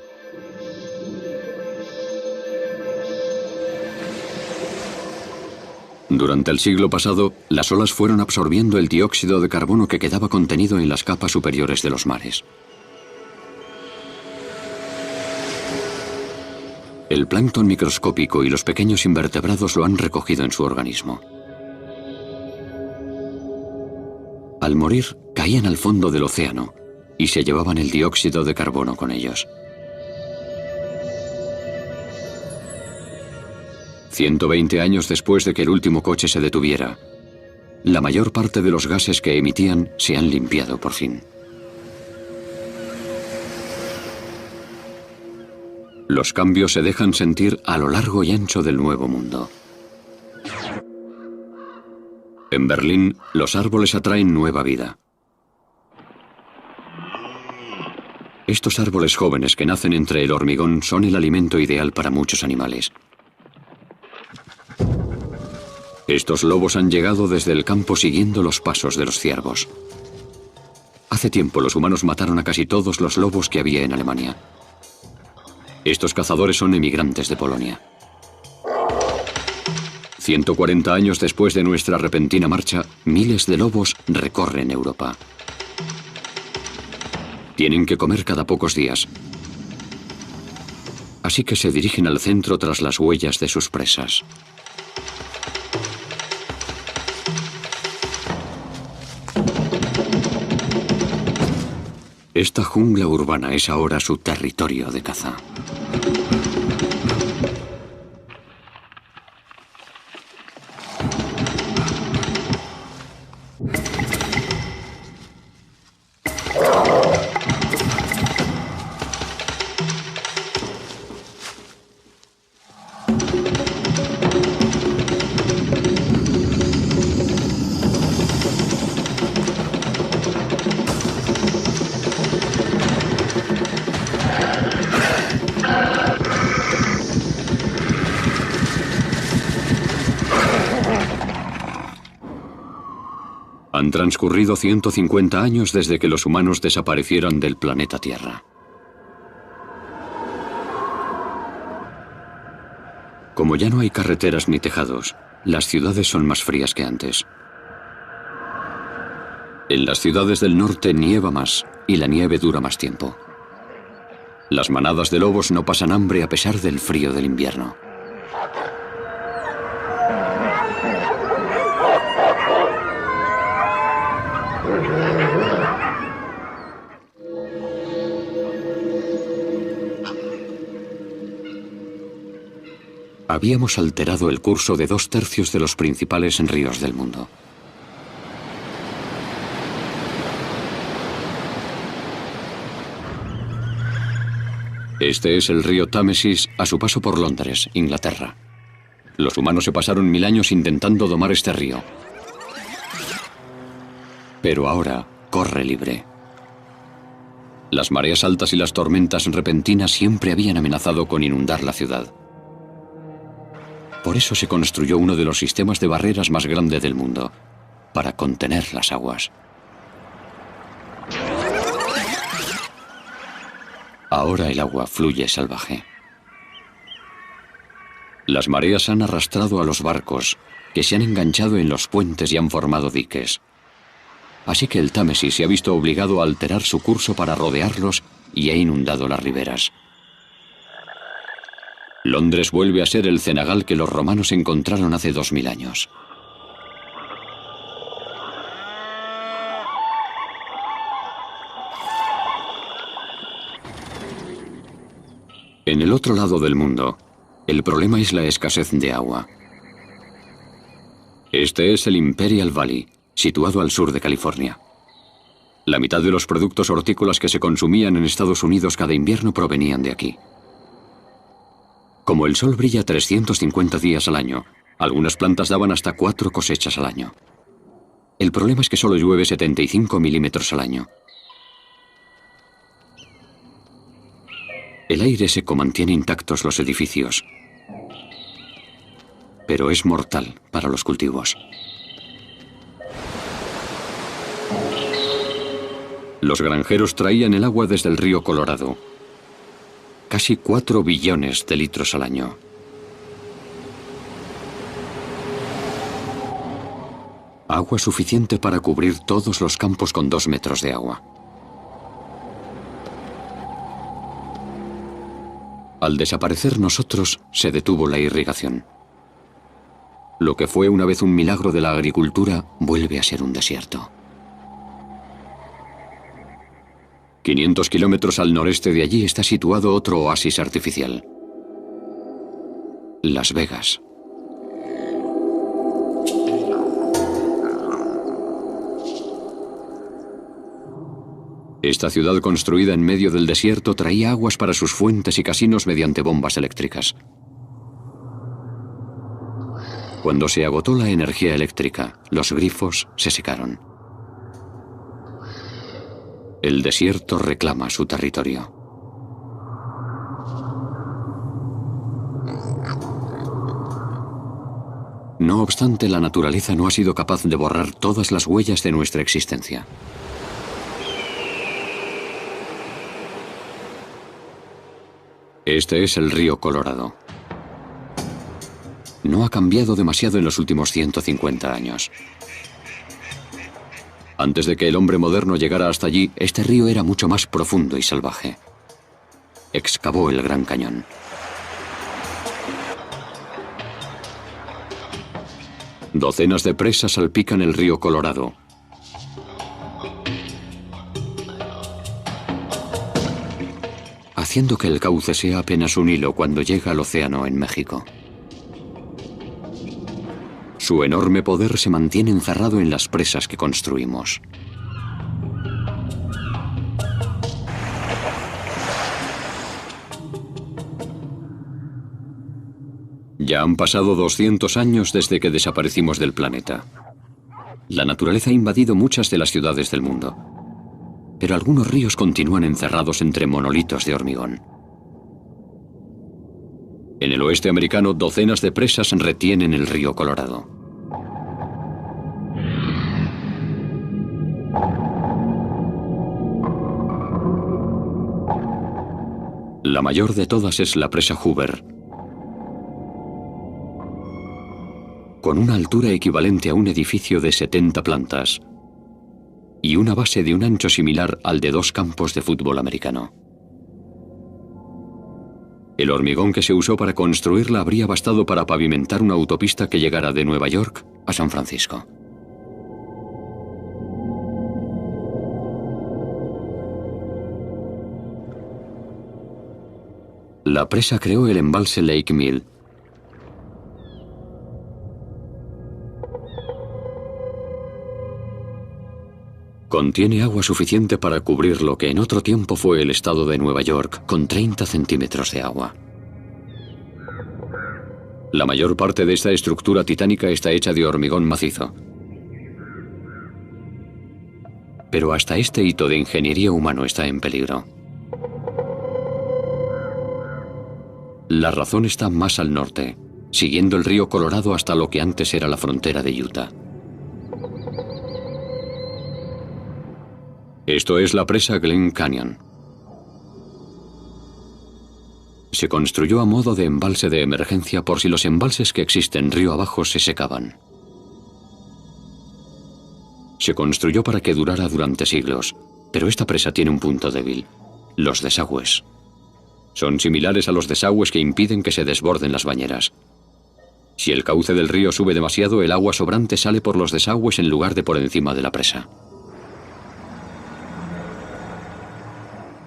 Durante el siglo pasado, las olas fueron absorbiendo el dióxido de carbono que quedaba contenido en las capas superiores de los mares. El plancton microscópico y los pequeños invertebrados lo han recogido en su organismo. Al morir, caían al fondo del océano y se llevaban el dióxido de carbono con ellos. 120 años después de que el último coche se detuviera, la mayor parte de los gases que emitían se han limpiado por fin. Los cambios se dejan sentir a lo largo y ancho del nuevo mundo. En Berlín, los árboles atraen nueva vida. Estos árboles jóvenes que nacen entre el hormigón son el alimento ideal para muchos animales. Estos lobos han llegado desde el campo siguiendo los pasos de los ciervos. Hace tiempo los humanos mataron a casi todos los lobos que había en Alemania. Estos cazadores son emigrantes de Polonia. 140 años después de nuestra repentina marcha, miles de lobos recorren Europa. Tienen que comer cada pocos días. Así que se dirigen al centro tras las huellas de sus presas. Esta jungla urbana es ahora su territorio de caza. Han transcurrido 150 años desde que los humanos desaparecieron del planeta Tierra. Como ya no hay carreteras ni tejados, las ciudades son más frías que antes. En las ciudades del norte nieva más y la nieve dura más tiempo. Las manadas de lobos no pasan hambre a pesar del frío del invierno. Habíamos alterado el curso de 2/3 de los principales ríos del mundo. Este es el río Támesis a su paso por Londres, Inglaterra. Los humanos se pasaron 1000 años intentando domar este río. Pero ahora corre libre. Las mareas altas y las tormentas repentinas siempre habían amenazado con inundar la ciudad. Por eso se construyó uno de los sistemas de barreras más grande del mundo, para contener las aguas. Ahora el agua fluye salvaje. Las mareas han arrastrado a los barcos, que se han enganchado en los puentes y han formado diques. Así que el Támesis se ha visto obligado a alterar su curso para rodearlos y ha inundado las riberas. Londres vuelve a ser el cenagal que los romanos encontraron hace 2000 años. En el otro lado del mundo, el problema es la escasez de agua. Este es el Imperial Valley, situado al sur de California. La mitad de los productos hortícolas que se consumían en Estados Unidos cada invierno provenían de aquí. Como el sol brilla 350 días al año, algunas plantas daban hasta 4 cosechas al año. El problema es que solo llueve 75 milímetros al año. El aire seco mantiene intactos los edificios, pero es mortal para los cultivos. Los granjeros traían el agua desde el río Colorado. Casi 4 billones de litros al año. Agua suficiente para cubrir todos los campos con 2 metros de agua. Al desaparecer nosotros, se detuvo la irrigación. Lo que fue una vez un milagro de la agricultura, vuelve a ser un desierto. 500 kilómetros al noreste de allí está situado otro oasis artificial. Las Vegas. Esta ciudad construida en medio del desierto traía aguas para sus fuentes y casinos mediante bombas eléctricas. Cuando se agotó la energía eléctrica, los grifos se secaron. El desierto reclama su territorio. No obstante, la naturaleza no ha sido capaz de borrar todas las huellas de nuestra existencia. Este es el río Colorado. No ha cambiado demasiado en los últimos 150 años. Antes de que el hombre moderno llegara hasta allí, este río era mucho más profundo y salvaje. Excavó el Gran Cañón. Docenas de presas salpican el río Colorado. Haciendo que el cauce sea apenas un hilo cuando llega al océano en México. Su enorme poder se mantiene encerrado en las presas que construimos. Ya han pasado 200 años desde que desaparecimos del planeta. La naturaleza ha invadido muchas de las ciudades del mundo, pero algunos ríos continúan encerrados entre monolitos de hormigón. En el oeste americano, docenas de presas retienen el río Colorado. La mayor de todas es la presa Hoover, con una altura equivalente a un edificio de 70 plantas y una base de un ancho similar al de 2 campos de fútbol americano. El hormigón que se usó para construirla habría bastado para pavimentar una autopista que llegara de Nueva York a San Francisco. La presa creó el embalse Lake Mill. Contiene agua suficiente para cubrir lo que en otro tiempo fue el estado de Nueva York, con 30 centímetros de agua. La mayor parte de esta estructura titánica está hecha de hormigón macizo. Pero hasta este hito de ingeniería humano está en peligro. La razón está más al norte, siguiendo el río Colorado hasta lo que antes era la frontera de Utah. Esto es la presa Glen Canyon. Se construyó a modo de embalse de emergencia por si los embalses que existen río abajo se secaban. Se construyó para que durara durante siglos, pero esta presa tiene un punto débil: los desagües. Son similares a los desagües que impiden que se desborden las bañeras. Si el cauce del río sube demasiado, el agua sobrante sale por los desagües en lugar de por encima de la presa.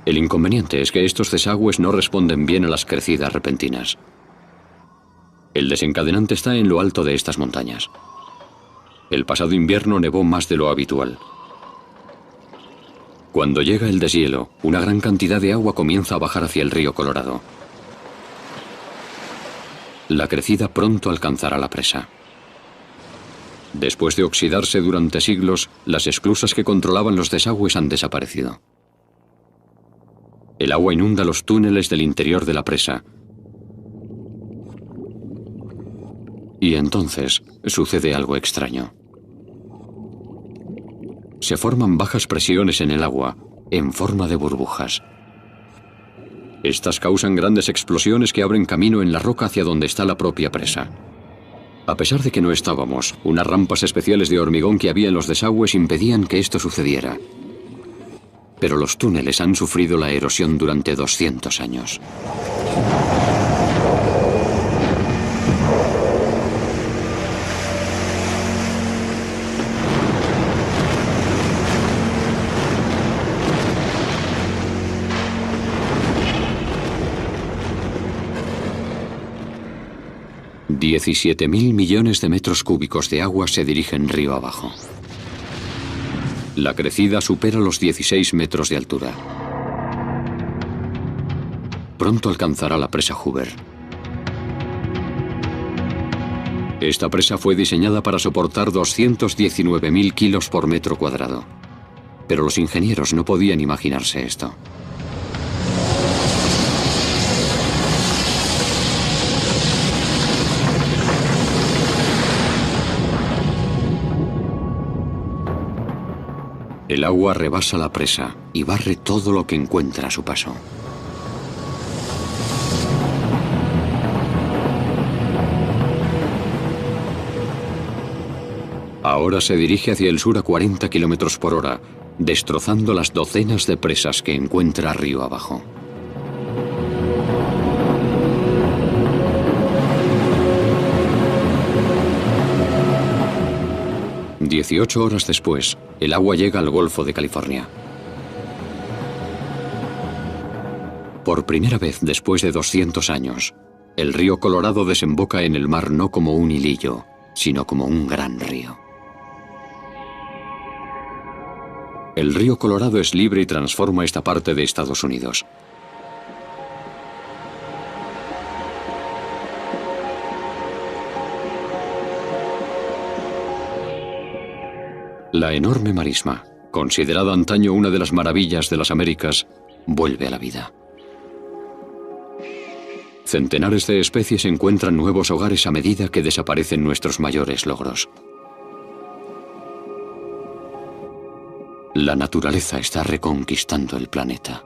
El inconveniente es que estos desagües no responden bien a las crecidas repentinas. El desencadenante está en lo alto de estas montañas. El pasado invierno nevó más de lo habitual. Cuando llega el deshielo, una gran cantidad de agua comienza a bajar hacia el río Colorado. La crecida pronto alcanzará la presa. Después de oxidarse durante siglos, las esclusas que controlaban los desagües han desaparecido. El agua inunda los túneles del interior de la presa. Y entonces sucede algo extraño. Se forman bajas presiones en el agua, en forma de burbujas. Estas causan grandes explosiones que abren camino en la roca hacia donde está la propia presa. A pesar de que no estábamos, unas rampas especiales de hormigón que había en los desagües impedían que esto sucediera. Pero los túneles han sufrido la erosión durante 200 años. $17.000 millones de metros cúbicos de agua se dirigen río abajo. La crecida supera los 16 metros de altura. Pronto alcanzará la presa Hoover. Esta presa fue diseñada para soportar 219.000 kilos por metro cuadrado. Pero los ingenieros no podían imaginarse esto. El agua rebasa la presa y barre todo lo que encuentra a su paso. Ahora se dirige hacia el sur a 40 kilómetros por hora, destrozando las docenas de presas que encuentra río abajo. "18 horas después, el agua llega al Golfo de California. Por primera vez después de 200 años, el río Colorado desemboca en el mar no como un hilillo, sino como un gran río. El río Colorado es libre y transforma esta parte de Estados Unidos. La enorme marisma, considerada antaño una de las maravillas de las Américas, vuelve a la vida. Centenares de especies encuentran nuevos hogares a medida que desaparecen nuestros mayores logros. La naturaleza está reconquistando el planeta.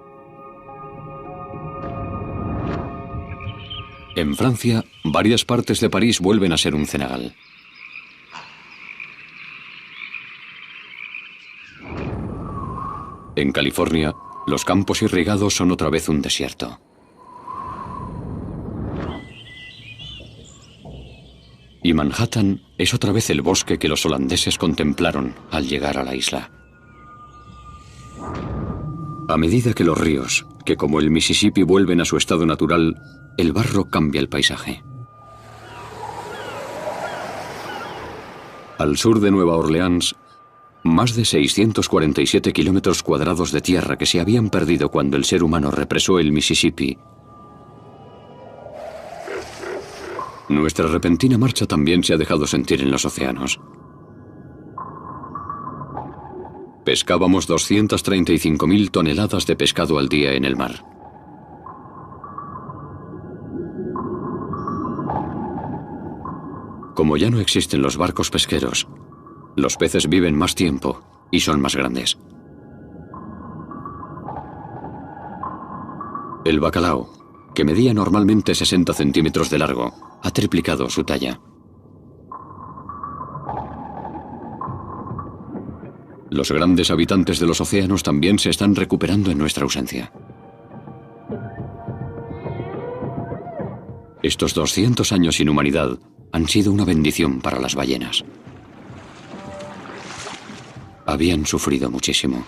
En Francia, varias partes de París vuelven a ser un cenagal. En California, los campos irrigados son otra vez un desierto. Y Manhattan es otra vez el bosque que los holandeses contemplaron al llegar a la isla. A medida que los ríos, que como el Mississippi vuelven a su estado natural, el barro cambia el paisaje. Al sur de Nueva Orleans, más de 647 kilómetros cuadrados de tierra que se habían perdido cuando el ser humano represó el Mississippi. Nuestra repentina marcha también se ha dejado sentir en los océanos. Pescábamos 235.000 toneladas de pescado al día en el mar. Como ya no existen los barcos pesqueros, los peces viven más tiempo y son más grandes. El bacalao, que medía normalmente 60 centímetros de largo, ha triplicado su talla. Los grandes habitantes de los océanos también se están recuperando en nuestra ausencia. Estos 200 años sin humanidad han sido una bendición para las ballenas. Habían sufrido muchísimo.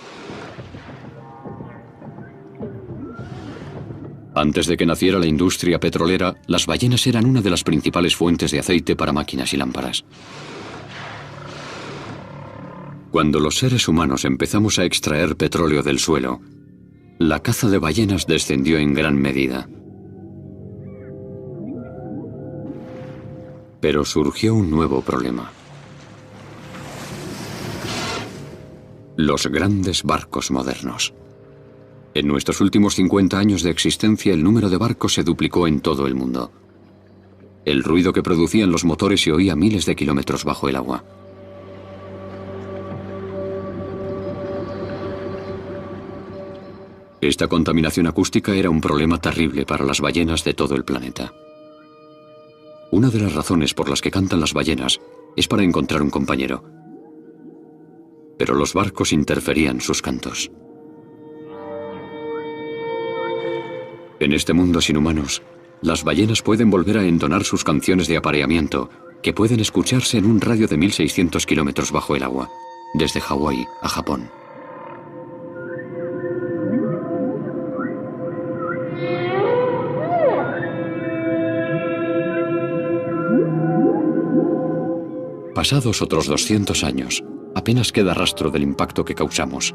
Antes de que naciera la industria petrolera, las ballenas eran una de las principales fuentes de aceite para máquinas y lámparas. Cuando los seres humanos empezamos a extraer petróleo del suelo, la caza de ballenas descendió en gran medida. Pero surgió un nuevo problema. Los grandes barcos modernos. En nuestros últimos 50 años de existencia, el número de barcos se duplicó en todo el mundo. El ruido que producían los motores se oía a miles de kilómetros bajo el agua. Esta contaminación acústica era un problema terrible para las ballenas de todo el planeta. Una de las razones por las que cantan las ballenas es para encontrar un compañero. Pero los barcos interferían sus cantos. En este mundo sin humanos, las ballenas pueden volver a entonar sus canciones de apareamiento, que pueden escucharse en un radio de 1.600 kilómetros bajo el agua, desde Hawái a Japón. Pasados otros 200 años, apenas queda rastro del impacto que causamos.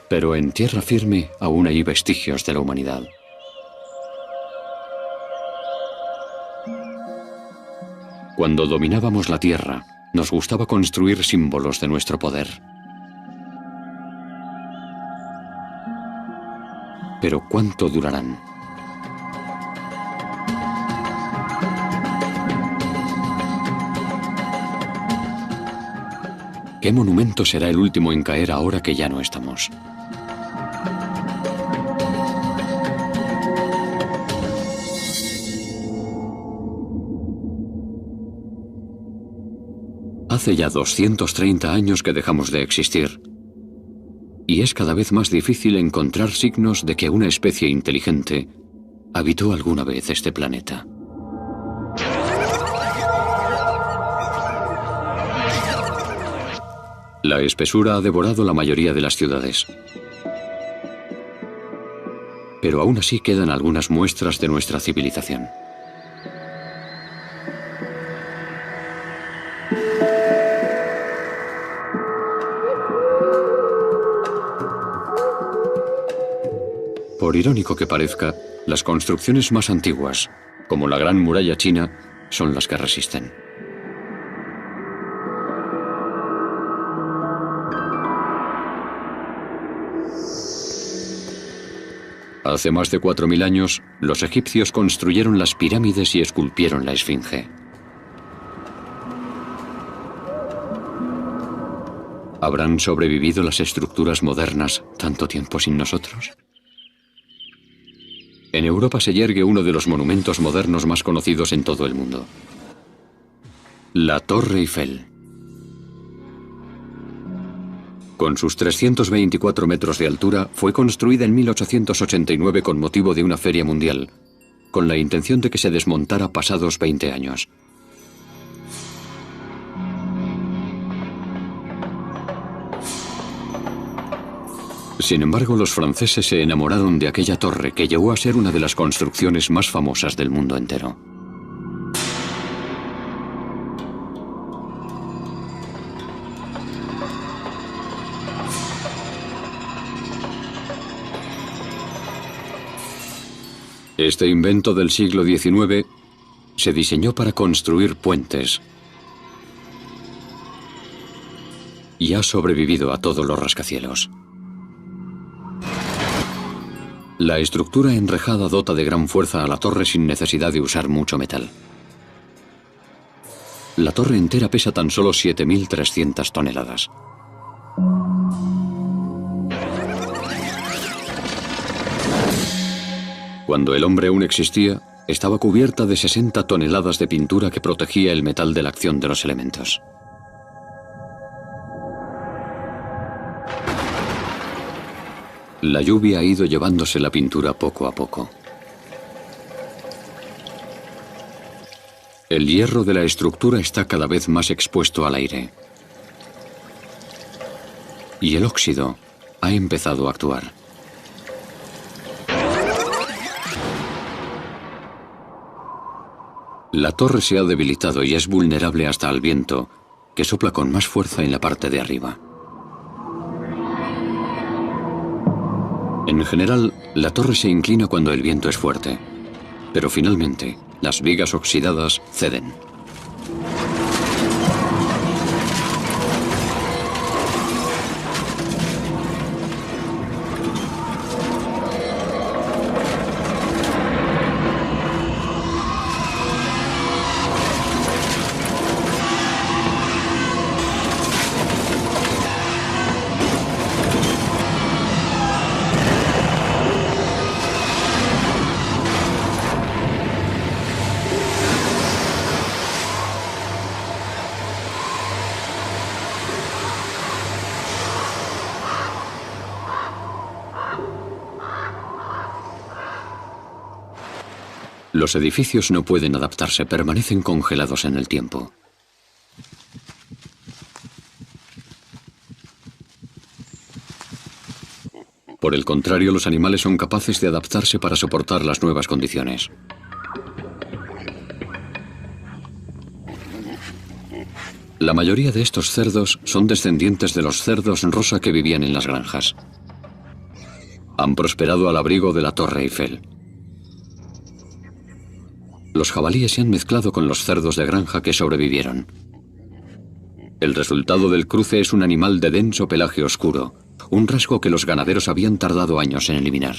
Pero en tierra firme aún hay vestigios de la humanidad. Cuando dominábamos la tierra, nos gustaba construir símbolos de nuestro poder. Pero ¿cuánto durarán? ¿Qué monumento será el último en caer ahora que ya no estamos? Hace ya 230 años que dejamos de existir. Y es cada vez más difícil encontrar signos de que una especie inteligente habitó alguna vez este planeta. La espesura ha devorado la mayoría de las ciudades. Pero aún así quedan algunas muestras de nuestra civilización. Por irónico que parezca, las construcciones más antiguas, como la Gran Muralla China, son las que resisten. Hace más de 4000 años, los egipcios construyeron las pirámides y esculpieron la Esfinge. ¿Habrán sobrevivido las estructuras modernas tanto tiempo sin nosotros? En Europa se yergue uno de los monumentos modernos más conocidos en todo el mundo: la Torre Eiffel. Con sus 324 metros de altura, fue construida en 1889 con motivo de una feria mundial, con la intención de que se desmontara pasados 20 años. Sin embargo, los franceses se enamoraron de aquella torre que llegó a ser una de las construcciones más famosas del mundo entero. Este invento del siglo XIX se diseñó para construir puentes y ha sobrevivido a todos los rascacielos. La estructura enrejada dota de gran fuerza a la torre sin necesidad de usar mucho metal. La torre entera pesa tan solo 7.300 toneladas. Cuando el hombre aún existía, estaba cubierta de 60 toneladas de pintura que protegía el metal de la acción de los elementos. La lluvia ha ido llevándose la pintura poco a poco. El hierro de la estructura está cada vez más expuesto al aire. Y el óxido ha empezado a actuar. La torre se ha debilitado y es vulnerable hasta al viento, que sopla con más fuerza en la parte de arriba. En general, la torre se inclina cuando el viento es fuerte, pero finalmente, las vigas oxidadas ceden. Los edificios no pueden adaptarse, permanecen congelados en el tiempo. Por el contrario, los animales son capaces de adaptarse para soportar las nuevas condiciones. La mayoría de estos cerdos son descendientes de los cerdos rosa que vivían en las granjas. Han prosperado al abrigo de la Torre Eiffel. Los jabalíes se han mezclado con los cerdos de granja que sobrevivieron. El resultado del cruce es un animal de denso pelaje oscuro, un rasgo que los ganaderos habían tardado años en eliminar.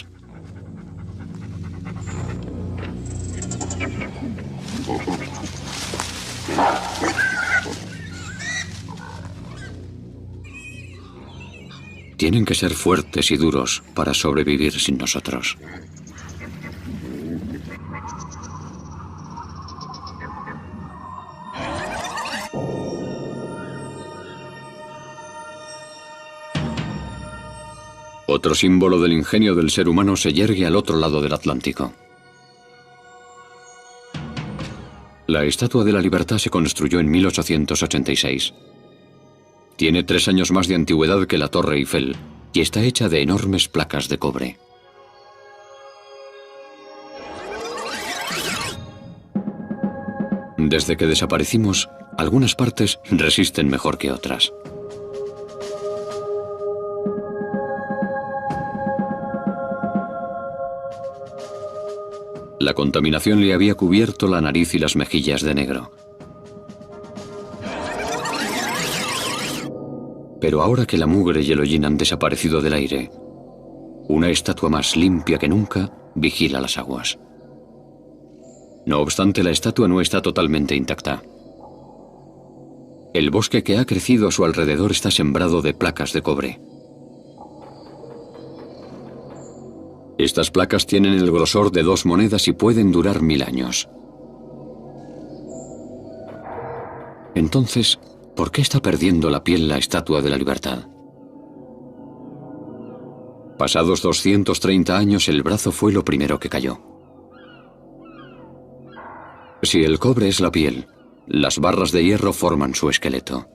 Tienen que ser fuertes y duros para sobrevivir sin nosotros. Otro símbolo del ingenio del ser humano se yergue al otro lado del Atlántico. La Estatua de la Libertad se construyó en 1886. Tiene 3 años más de antigüedad que la Torre Eiffel y está hecha de enormes placas de cobre. Desde que desaparecimos, algunas partes resisten mejor que otras. La contaminación le había cubierto la nariz y las mejillas de negro. Pero ahora que la mugre y el hollín han desaparecido del aire, una estatua más limpia que nunca vigila las aguas. No obstante, la estatua no está totalmente intacta. El bosque que ha crecido a su alrededor está sembrado de placas de cobre. Estas placas tienen el grosor de 2 monedas y pueden durar 1000 años. Entonces, ¿por qué está perdiendo la piel la Estatua de la Libertad? Pasados 230 años, el brazo fue lo primero que cayó. Si el cobre es la piel, las barras de hierro forman su esqueleto.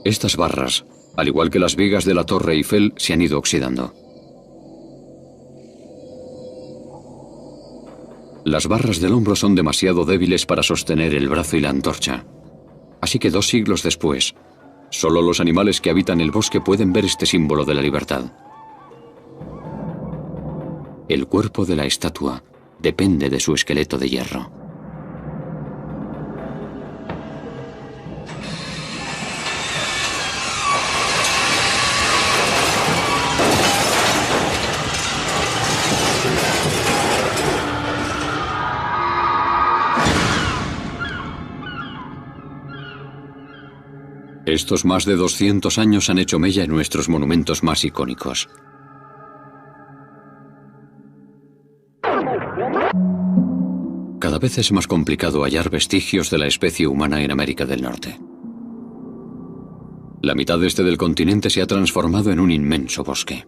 Estas barras, al igual que las vigas de la Torre Eiffel, se han ido oxidando. Las barras del hombro son demasiado débiles para sostener el brazo y la antorcha. Así que 2 siglos después, solo los animales que habitan el bosque pueden ver este símbolo de la libertad. El cuerpo de la estatua depende de su esqueleto de hierro. Estos más de 200 años han hecho mella en nuestros monumentos más icónicos. Cada vez es más complicado hallar vestigios de la especie humana en América del Norte. La mitad este del continente se ha transformado en un inmenso bosque.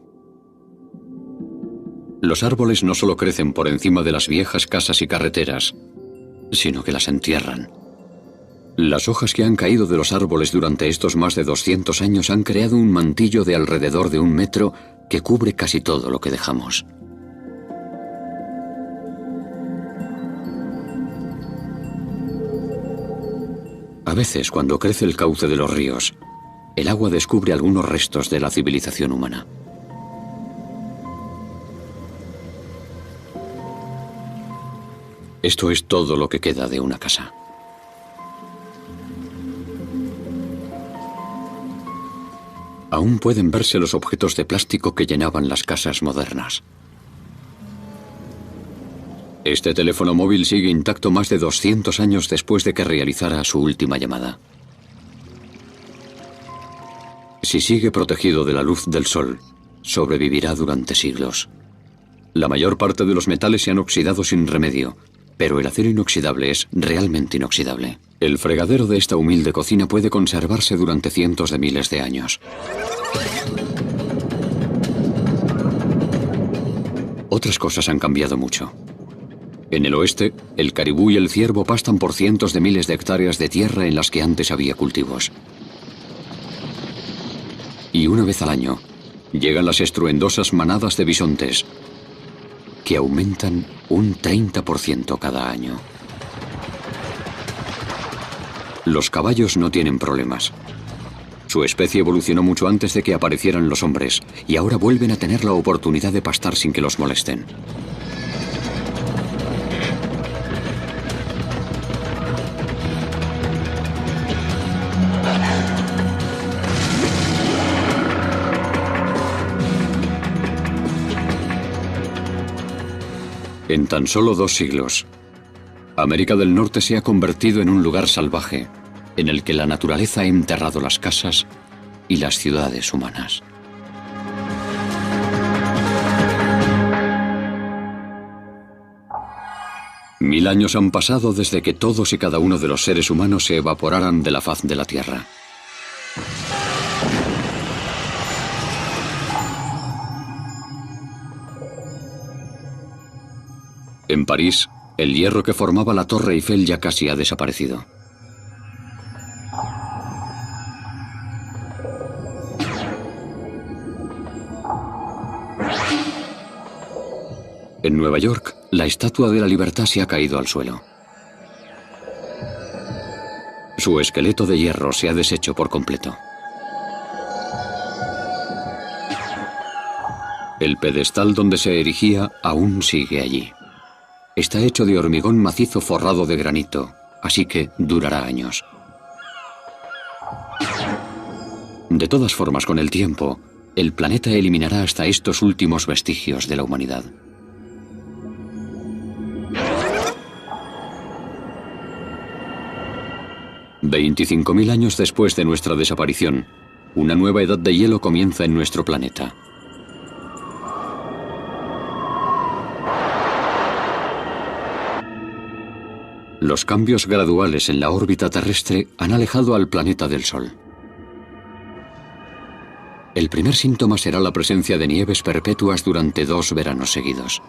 Los árboles no solo crecen por encima de las viejas casas y carreteras, sino que las entierran. Las hojas que han caído de los árboles durante estos más de 200 años han creado un mantillo de alrededor de 1 metro que cubre casi todo lo que dejamos. A veces, cuando crece el cauce de los ríos, el agua descubre algunos restos de la civilización humana. Esto es todo lo que queda de una casa. Aún pueden verse los objetos de plástico que llenaban las casas modernas. Este teléfono móvil sigue intacto más de 200 años después de que realizara su última llamada. Si sigue protegido de la luz del sol, sobrevivirá durante siglos. La mayor parte de los metales se han oxidado sin remedio, pero el acero inoxidable es realmente inoxidable. El fregadero de esta humilde cocina puede conservarse durante cientos de miles de años. Otras cosas han cambiado mucho. En el oeste, el caribú y el ciervo pastan por cientos de miles de hectáreas de tierra en las que antes había cultivos. Y una vez al año, llegan las estruendosas manadas de bisontes, que aumentan un 30% cada año. Los caballos no tienen problemas. Su especie evolucionó mucho antes de que aparecieran los hombres, y ahora vuelven a tener la oportunidad de pastar sin que los molesten. En tan solo 2 siglos, América del Norte se ha convertido en un lugar salvaje, en el que la naturaleza ha enterrado las casas y las ciudades humanas. Mil años han pasado desde que todos y cada uno de los seres humanos se evaporaran de la faz de la Tierra. En París, el hierro que formaba la Torre Eiffel ya casi ha desaparecido. En Nueva York, la Estatua de la Libertad se ha caído al suelo. Su esqueleto de hierro se ha deshecho por completo. El pedestal donde se erigía aún sigue allí. Está hecho de hormigón macizo forrado de granito, así que durará años. De todas formas, con el tiempo, el planeta eliminará hasta estos últimos vestigios de la humanidad. $25.000 años después de nuestra desaparición, una nueva edad de hielo comienza en nuestro planeta. Los cambios graduales en la órbita terrestre han alejado al planeta del Sol. El primer síntoma será la presencia de nieves perpetuas durante 2 veranos seguidos.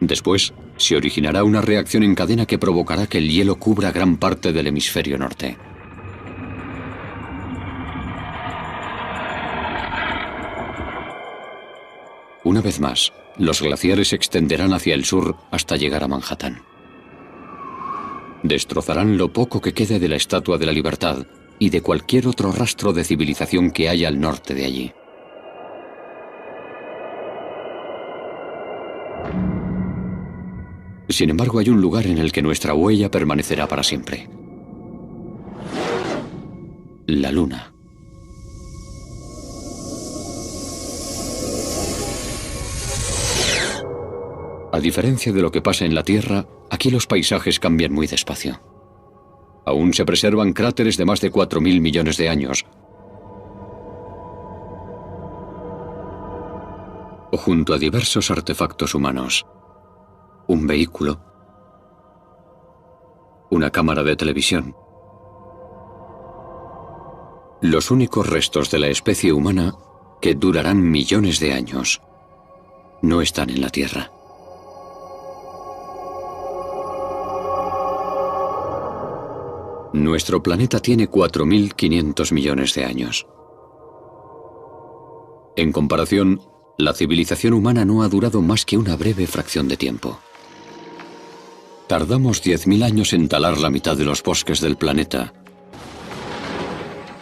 Después, se originará una reacción en cadena que provocará que el hielo cubra gran parte del hemisferio norte. Una vez más, los glaciares se extenderán hacia el sur hasta llegar a Manhattan. Destrozarán lo poco que quede de la Estatua de la Libertad y de cualquier otro rastro de civilización que haya al norte de allí. Sin embargo, hay un lugar en el que nuestra huella permanecerá para siempre. La Luna. A diferencia de lo que pasa en la Tierra, aquí los paisajes cambian muy despacio. Aún se preservan cráteres de más de 4.000 millones de años, o junto a diversos artefactos humanos. Un vehículo, una cámara de televisión. Los únicos restos de la especie humana, que durarán millones de años, no están en la Tierra. Nuestro planeta tiene 4.500 millones de años. En comparación, la civilización humana no ha durado más que una breve fracción de tiempo. Tardamos 10.000 años en talar la mitad de los bosques del planeta.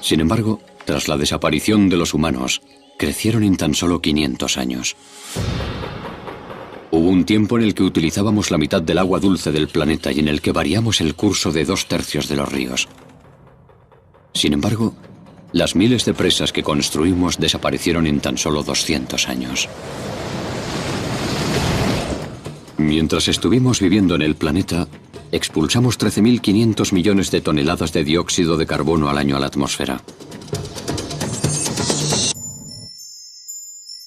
Sin embargo, tras la desaparición de los humanos, crecieron en tan solo 500 años. Hubo un tiempo en el que utilizábamos la mitad del agua dulce del planeta y en el que variamos el curso de 2/3 de los ríos. Sin embargo, las miles de presas que construimos desaparecieron en tan solo 200 años. Mientras estuvimos viviendo en el planeta, expulsamos 13.500 millones de toneladas de dióxido de carbono al año a la atmósfera.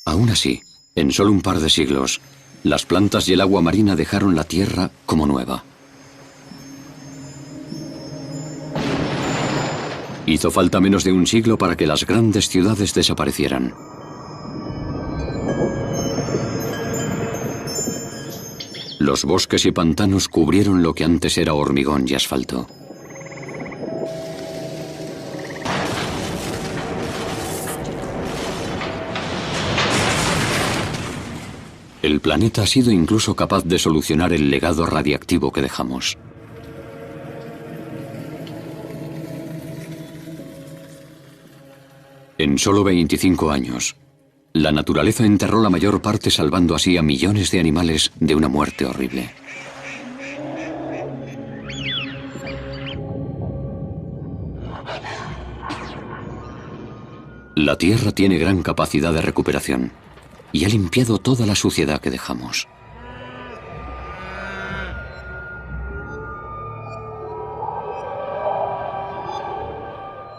Aún así, en solo un par de siglos, las plantas y el agua marina dejaron la Tierra como nueva. Hizo falta menos de un siglo para que las grandes ciudades desaparecieran. Los bosques y pantanos cubrieron lo que antes era hormigón y asfalto. El planeta ha sido incluso capaz de solucionar el legado radiactivo que dejamos. En solo 25 años, la naturaleza enterró la mayor parte, salvando así a millones de animales de una muerte horrible. La Tierra tiene gran capacidad de recuperación y ha limpiado toda la suciedad que dejamos.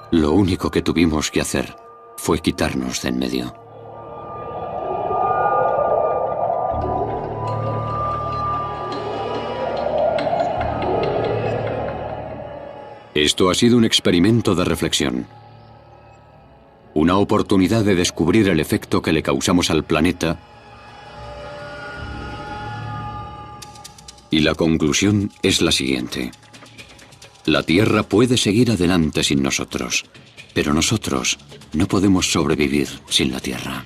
Lo único que tuvimos que hacer fue quitarnos de en medio. Esto ha sido un experimento de reflexión. Una oportunidad de descubrir el efecto que le causamos al planeta. Y la conclusión es la siguiente. La Tierra puede seguir adelante sin nosotros, pero nosotros no podemos sobrevivir sin la Tierra.